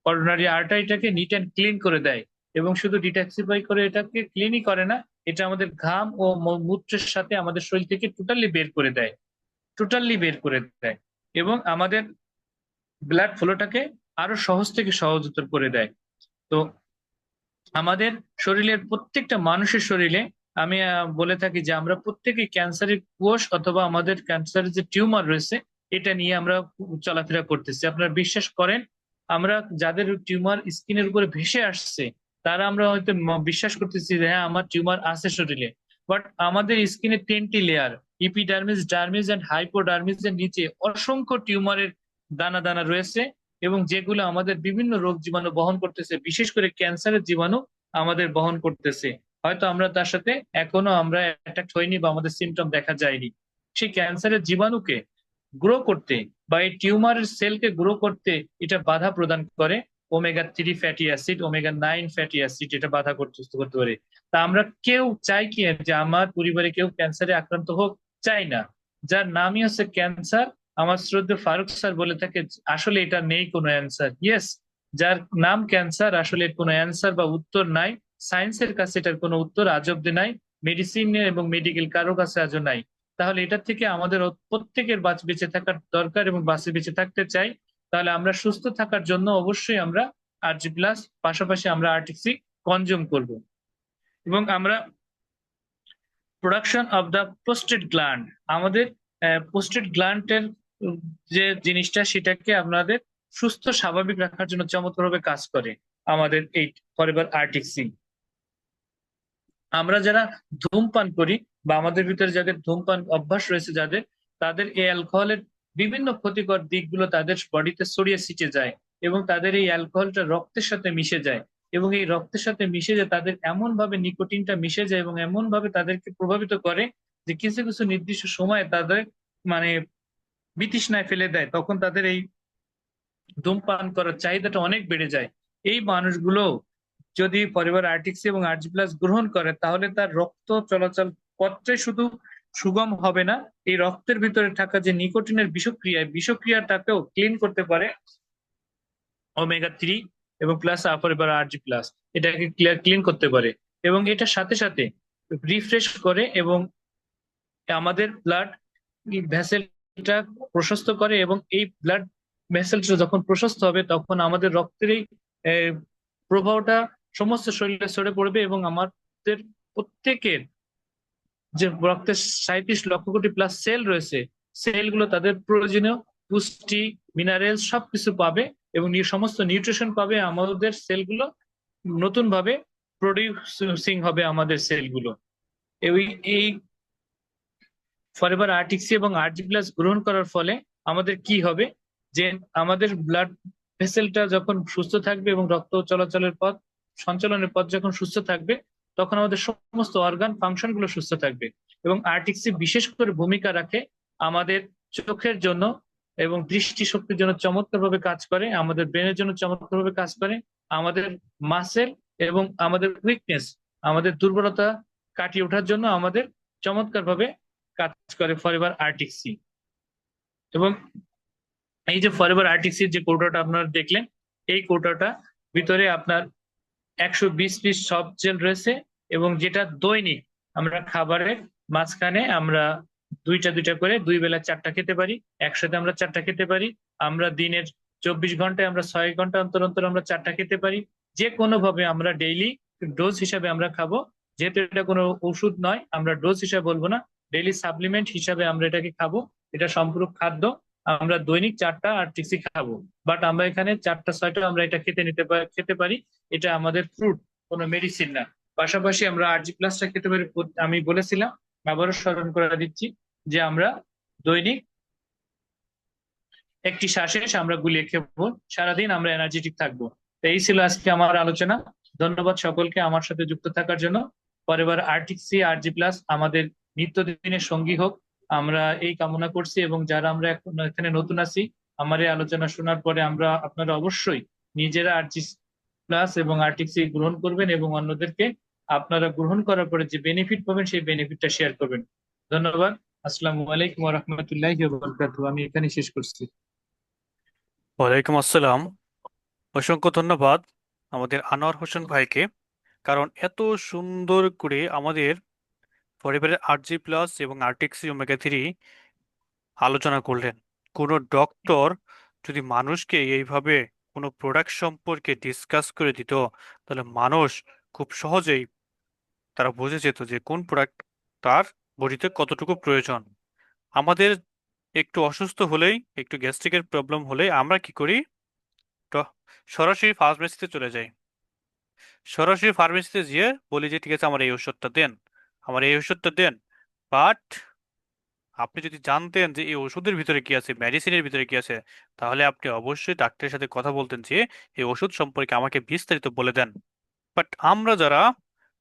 [SPEAKER 1] করোনারি আর্টারিটাকে নিট অ্যান্ড ক্লিন করে দেয়। এবং শুধু ডিটক্সিফাই করে এটাকে ক্লিনই করে না, এটা আমাদের ঘাম ও মূত্রের সাথে আমাদের শরীর থেকে টোটালি বের করে দেয়, টোটালি বের করে দেয়, এবং আমাদের ব্লাড ফ্লোটাকে আরো সহজ থেকে সহজতর করে দেয়। তো আমাদের শরীরের প্রত্যেকটা মানুষের শরীরে, আমি বলে থাকি যে আমরা প্রত্যেকেই ক্যান্সারের কোষ, অথবা আমাদের ক্যান্সারের যে টিউমার রয়েছে, এটা নিয়ে আমরা চলাফেরা করতেছি। আপনারা বিশ্বাস করেন, আমরা যাদের টিউমার স্কিনের উপরে ভেসে আসছে, তারা আমরা হয়তো বিশ্বাস করতেছি যে হ্যাঁ আমার টিউমার আছে শরীরে, বাট আমাদের স্কিনে 10টি layer, epidermis, dermis and hypodermis এর নিচে অসংখ্য টিউমারের দানা দানা রয়েছে, এবং যেগুলো আমাদের বিভিন্ন রোগ জীবাণু বহন করতেছে, বিশেষ করে ক্যান্সারের জীবাণু আমাদের বহন করতেছে। হয়তো আমরা তার সাথে এখনো আমরা অ্যাটাক হইনি, বা আমাদের সিমটম দেখা যায়নি। সেই ক্যান্সারের জীবাণুকে গ্রো করতে, বা এই টিউমারের সেলকে গ্রো করতে, এটা বাধা প্রদান করে omega 3 fatty acid, omega 9 fatty acid, এটা বাধা করতে পারে। তা আমরা কেউ চাই কি যে আমার পরিবারে কেউ ক্যান্সারে আক্রান্ত হোক? চাই না। যার নামই হচ্ছে ক্যান্সার, আমার শ্রদ্ধেয় ফারুক স্যার বলে থাকে, আসলে এটা নেই কোনো অ্যান্সার। ইয়েস, যার নাম ক্যান্সার, আসলে এর কোনো অ্যান্সার বা উত্তর নাই। সায়েন্সের কাছে এটার কোনো উত্তর আজ অব্দি নাই, মেডিসিন এবং মেডিকেল কারো কাছে আজও নাই। তাহলে এটা থেকে আমাদের প্রত্যেকের বেঁচে থাকার দরকার, এবং বেঁচে থাকতে চাই। তাহলে আমরা সুস্থ থাকার জন্য অবশ্যই আমরা আরজি প্লাস, পাশাপাশি আমরা আরটিসি কনজিউম করব। এবং আমরা production of the prostate gland, আমাদের প্রোস্টেট গ্ল্যান্ডের যে জিনিসটা, সেটাকে আপনাদের সুস্থ স্বাভাবিক রাখার জন্য চমৎকারভাবে কাজ করে আমাদের এই ফরএভার আরটিসি। আমরা যারা ধূমপান করি, বা আমাদের ভিতরে যাদের ধূমপান অভ্যাস রয়েছে যাদের, তাদের এই অ্যালকোহলের বিভিন্ন ক্ষতিকর দিকগুলো তাদের বডিতে ছড়িয়ে ছিটে যায়, এবং তাদের এই অ্যালকোহলটা রক্তের সাথে মিশে যায়, এবং এই রক্তের সাথে মিশে যায় তাদের এমন ভাবে নিকোটিনটা মিশে যায় এবং এমন ভাবে তাদেরকে প্রভাবিত করে যে কিছু কিছু নির্দিষ্ট সময়ে তাদের মানে বিতৃষ্ণায় ফেলে দেয়, তখন তাদের এই ধূমপান করার চাহিদাটা অনেক বেড়ে যায়। এই মানুষগুলো যদি পরিবার আরটিক্সি এবং আরজি প্লাস গ্রহণ করে, তাহলে তার রক্ত চলাচল পথটাই শুধু সুগম হবে না, এই রক্তের ভিতরে থাকা যে নিকোটিনের বিষক্রিয়া, বিষক্রিয়াটাকেও ক্লিন করতে পারে ওমেগা 3 এবং প্লাস পরিবার আরজি প্লাস, এটাকে ক্লিন করতে পারে, এবং এটার সাথে সাথে রিফ্রেশ করে এবং আমাদের ব্লাড ভেসেলটা প্রশস্ত করে, এবং এই ব্লাড ভেসেলটা যখন প্রশস্ত হবে তখন আমাদের রক্তের এই প্রবাহটা সমস্ত শরীরে ছড়ে পড়বে, এবং আমাদের প্রত্যেকের যে রক্তের 37 লক্ষ কোটি প্লাস সেল রয়েছে, সেলগুলো তাদের প্রয়োজনীয় পুষ্টি, মিনারেলস সবকিছু পাবে, এবং সমস্ত নিউট্রিশন পাবে। আমাদের সেলগুলো নতুন ভাবে প্রডিউসিং হবে, আমাদের সেলগুলো। এই এই ফরএভার আরটিক্সি এবং আরজি প্লাস গ্রহণ করার ফলে আমাদের কি হবে, যে আমাদের ব্লাড ভেসেলটা যখন সুস্থ থাকবে এবং রক্ত চলাচলের পথ, সঞ্চালনের পথ যখন সুস্থ থাকবে, তখন আমাদের সমস্ত অর্গান ফাংশন গুলো সুস্থ থাকবে। এবং আরটিক্সি বিশেষ করে ভূমিকা রাখে আমাদের চোখের জন্য, এবং দৃষ্টি শক্তির জন্য চমৎকার ভাবে কাজ করে, আমাদের ব্রেনের জন্য চমৎকার ভাবে কাজ করে, আমাদের মাসেল এবং আমাদের উইকনেস, আমাদের দুর্বলতা কাটিয়ে ওঠার জন্য আমাদের চমৎকার ভাবে কাজ করে ফরএভার আরটিক্সি। এবং এই যে ফরএভার আরটিক্সির যে কৌটোটা আপনারা দেখলেন, এই কৌটোটা ভিতরে আপনার 120 পিস সফট জেল রয়েছে, এবং যেটা দৈনিক আমরা খাবারের মাঝখানে আমরা দুইটা দুইটা করে 2 বেলা 4টা খেতে পারি, একসাথে আমরা 4টা খেতে পারি। আমরা দিনের 24 ঘন্টায় আমরা 6 ঘন্টা অন্তর অন্তর আমরা 4টা খেতে পারি। যে কোনো ভাবে আমরা ডেইলি ডোজ হিসাবে আমরা খাবো, যেহেতু এটা কোনো ওষুধ নয়, আমরা ডোজ হিসাবে বলবো না, ডেইলি সাপ্লিমেন্ট হিসাবে আমরা এটাকে খাবো। এটা সম্পূরক খাদ্য, আমরা দৈনিক 4টা আরটিক্সি খাবো, বাট আমরা এখানে 4টা 6টা আমরা এটা খেতে পারি। এটা আমাদের ফ্রুট, কোনো মেডিসিন না। পাশাপাশি আমরা আরজি প্লাসটা খেতে পারি, আমি বলেছিলাম, আবারও স্মরণ করে দিচ্ছি, যে আমরা দৈনিক একটি শ্বাসে আমরা গুলিয়ে খেবো, সারাদিন আমরা এনার্জেটিক থাকবো। তো এই ছিল আজকে আমার আলোচনা। ধন্যবাদ সকলকে আমার সাথে যুক্ত থাকার জন্য। পরের আরটিক্সি আরজি প্লাস আমাদের নিত্যদিনের সঙ্গী হোক, আমরা এই কামনা করছি। এবং যারা আমরা এখন এখানে নতুন আছি, আমার এই আলোচনা শোনার পরে আপনারা অবশ্যই নিজেরা আরজি প্লাস এবং আরটিক্সি গ্রহণ করবেন, এবং অন্যদেরকে আপনারা গ্রহণ করার পরে যে বেনিফিট পাবেন সেই বেনিফিটটা শেয়ার করবেন। ধন্যবাদ। আসসালামু আলাইকুম ওয়া রাহমাতুল্লাহি ওয়া বারাকাতুহু। আমি এখানে শেষ করছি।
[SPEAKER 2] ওয়ালাইকুম আসসালাম। অসংখ্য ধন্যবাদ আমাদের আনোয়ার হোসেন ভাইকে, কারণ এত সুন্দর করে আমাদের পরিবারের আরজি প্লাস এবং আরটিক্সি ওমেগা 3 আলোচনা করলেন। কোনো ডক্টর যদি মানুষকে এইভাবে কোনো প্রোডাক্ট সম্পর্কে ডিসকাস করে দিত, তাহলে মানুষ খুব সহজেই তারা বুঝে যেত যে কোন প্রোডাক্ট তার বডিতে কতটুকু প্রয়োজন। আমাদের একটু অসুস্থ হলেই, একটু গ্যাস্ট্রিকের প্রবলেম হলেই আমরা কি করি? ড- সরাসরি ফার্মেসিতে চলে যাই। সরাসরি ফার্মেসিতে গিয়ে বলি যে ঠিক আছে আমার এই ওষুধটা দেন, আমার এই ওষুধটা দেন। বাট আপনি যদি জানতেন যে এই ওষুধের ভিতরে কি আছে, মেডিসিনের ভিতরে কি আছে, তাহলে আপনি অবশ্যই ডাক্তারের সাথে কথা বলতেন যে এই ওষুধ সম্পর্কে আমাকে বিস্তারিত বলে দেন। বাট আমরা যারা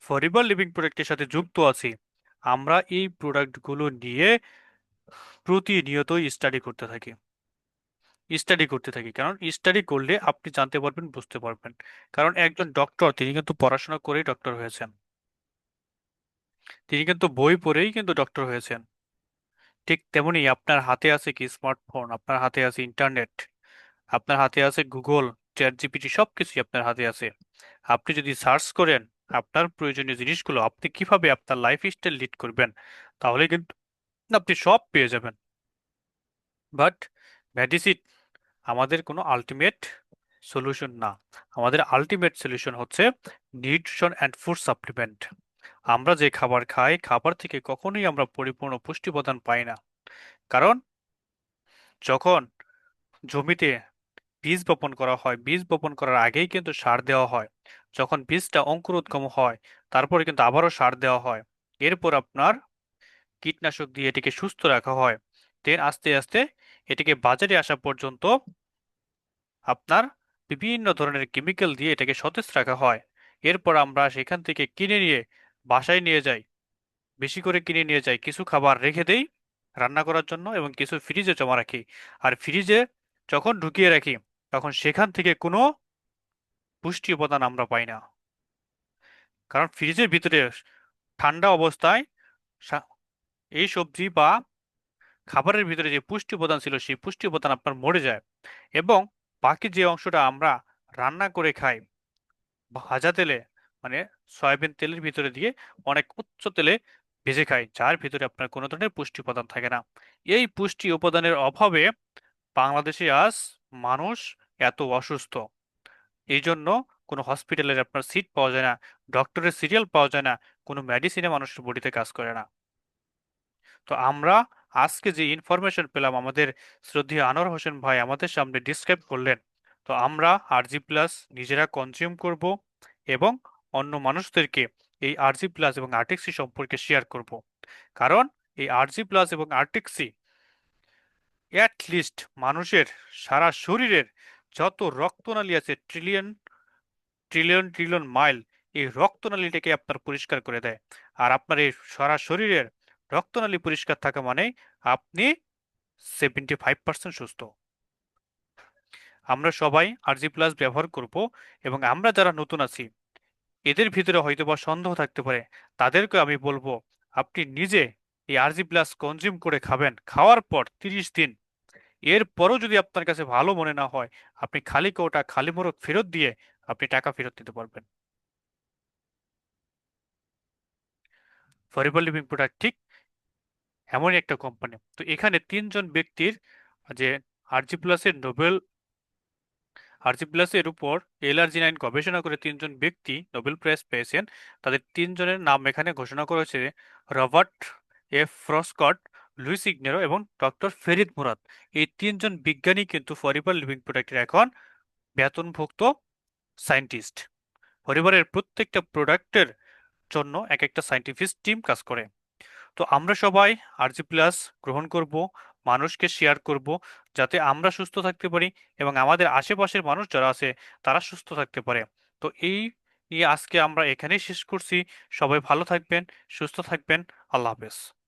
[SPEAKER 2] ফরিবার লিভিং প্রোডাক্টের সাথে যুক্ত আছি, আমরা এই প্রোডাক্টগুলো নিয়ে প্রতিনিয়তই স্টাডি করতে থাকি। কারণ স্টাডি করলে আপনি জানতে পারবেন, বুঝতে পারবেন। কারণ একজন ডক্টর তিনি কিন্তু পড়াশোনা করেই ডক্টর হয়েছেন, তিনি কিন্তু বই পড়েই কিন্তু ডক্টর হয়েছেন। ঠিক তেমনি আপনার হাতে আছে কি স্মার্টফোন, আপনার হাতে আছে ইন্টারনেট, আপনার হাতে আছে গুগল, চ্যাট জিপিটি, সবকিছুই আপনার হাতে আছে। আপনি যদি সার্চ করেন আপনার প্রয়োজনীয় জিনিসগুলো, আপনি কিভাবে আপনার লাইফ স্টাইল লিড করবেন, তাহলে কিন্তু আপনি সব পেয়ে যাবেন। বাট মেডিসিন আমাদের কোনো আলটিমেট সলিউশন না। আমাদের আলটিমেট সলিউশন হচ্ছে নিউট্রিশন অ্যান্ড ফুড সাপ্লিমেন্ট। আমরা যে খাবার খাই, খাবার থেকে কখনোই আমরা পরিপূর্ণ পুষ্টি উপাদান পাই না। কারণ যখন জমিতে বীজ বপন করা হয়, বীজ বপন করার আগেই কিন্তু সার দেওয়া হয়। যখন বীজটা অঙ্কুরোদ্গম হয়, তারপরে কিন্তু আবারও সার দেওয়া হয়। এরপর আপনার কীটনাশক দিয়ে এটিকে সুস্থ রাখা হয়। দেন আস্তে আস্তে এটিকে বাজারে আসা পর্যন্ত আপনার বিভিন্ন ধরনের কেমিক্যাল দিয়ে এটাকে সতেজ রাখা হয়। এরপর আমরা সেখান থেকে কিনে নিয়ে বাসায় নিয়ে যাই, বেশি করে কিনে নিয়ে যাই, কিছু খাবার রেখে দেই রান্না করার জন্য এবং কিছু ফ্রিজে জমা রাখি। আর ফ্রিজে যখন ঢুকিয়ে রাখি তখন সেখান থেকে কোনো পুষ্টি উপাদান আমরা পাই না, কারণ ফ্রিজের ভিতরে ঠান্ডা অবস্থায় সা- এই সবজি বা খাবারের ভিতরে যে পুষ্টি উপাদান ছিল সেই পুষ্টি উপাদান আপনার মরে যায়। এবং বাকি যে অংশটা আমরা রান্না করে খাই ভাজা তেলে, মানে সয়াবিন তেলের ভিতরে দিয়ে অনেক উচ্চ তেলে ভেজে খাই, যার ভিতরে আপনার কোনো ধরনের পুষ্টি উপাদান থাকে না। এই পুষ্টি উপাদানের অভাবে বাংলাদেশে আজ মানুষ এত অসুস্থ। এই জন্য কোনো হসপিটালের আপনার সিট পাওয়া যায় না, ডক্টরের সিরিয়াল পাওয়া যায় না, কোনো মেডিসিনে মানুষের বডিতে কাজ করে না। তো আমরা আজকে যে ইনফরমেশন পেলাম, আমাদের শ্রদ্ধেয় আনোয়ার হোসেন ভাই আমাদের সামনে ডিসক্রাইব করলেন, তো আমরা আরজি প্লাস নিজেরা কনজিউম করব এবং অন্য মানুষদেরকে এই আরজি প্লাস এবং আরটিক্সি সম্পর্কে শেয়ার করব। কারণ এই আরজি প্লাস এবং আরটিক্সি অ্যাট লিস্ট মানুষের সারা শরীরের যত রক্তনালী আছে, ট্রিলিয়ন ট্রিলিয়ন ট্রিলিয়ন মাইল, এই রক্তনালীটাকে আপনার পরিষ্কার করে দেয়। আর আপনার এই সারা শরীরের রক্তনালী পরিষ্কার থাকা মানে আপনি 75% সুস্থ। আমরা সবাই আরজি প্লাস ব্যবহার করব এবং আমরা যারা নতুন আছি এদের ভিতরে হয়তোবা সন্দেহ থাকতে পারে, তাদেরকে আমি বলবো আপনি নিজে এই আরজি প্লাস কনজিউম করে খাবেন, খাওয়ার পর 30 দিন, এরপরও যদি আপনার কাছে ভালো মনে না হয় আপনি খালি কৌটা খালি মোড়ক ফেরত দিয়ে আপনি টাকা ফেরত দিতে পারবেন। ফরিভার লিভিং প্রোডাক্ট ঠিক এমনই একটা কোম্পানি। তো এখানে তিনজন ব্যক্তির যে আরজি প্লাসের নোবেল আরজি প্লাসের উপর LRG-9 গবেষণা করে তিনজন ব্যক্তি নোবেল প্রাইজ পেয়েছেন। তাদের তিনজনের নাম এখানে ঘোষণা করা হয়েছে: রবার্ট F. ফ্রস্কট, লুইস ইগনেরো এবং ডক্টর ফেরিদ মুরাদ। এই তিনজন বিজ্ঞানী কিন্তু ফরিভার লিভিং প্রোডাক্টের এখন বেতনভুক্ত সায়েন্টিস্ট। পরিবারের প্রত্যেকটা প্রোডাক্টের জন্য এক একটা সায়েন্টিফিক টিম কাজ করে। তো আমরা সবাই আরজি প্লাস গ্রহণ করব, মানুষকে শেয়ার করব, যাতে আমরা সুস্থ থাকতে পারি এবং আমাদের আশেপাশের মানুষ যারা আছে তারা সুস্থ থাকতে পারে। তো এই নিয়ে আজকে আমরা এখানেই শেষ করছি। সবাই ভালো থাকবেন, সুস্থ থাকবেন। আল্লাহ হাফেজ।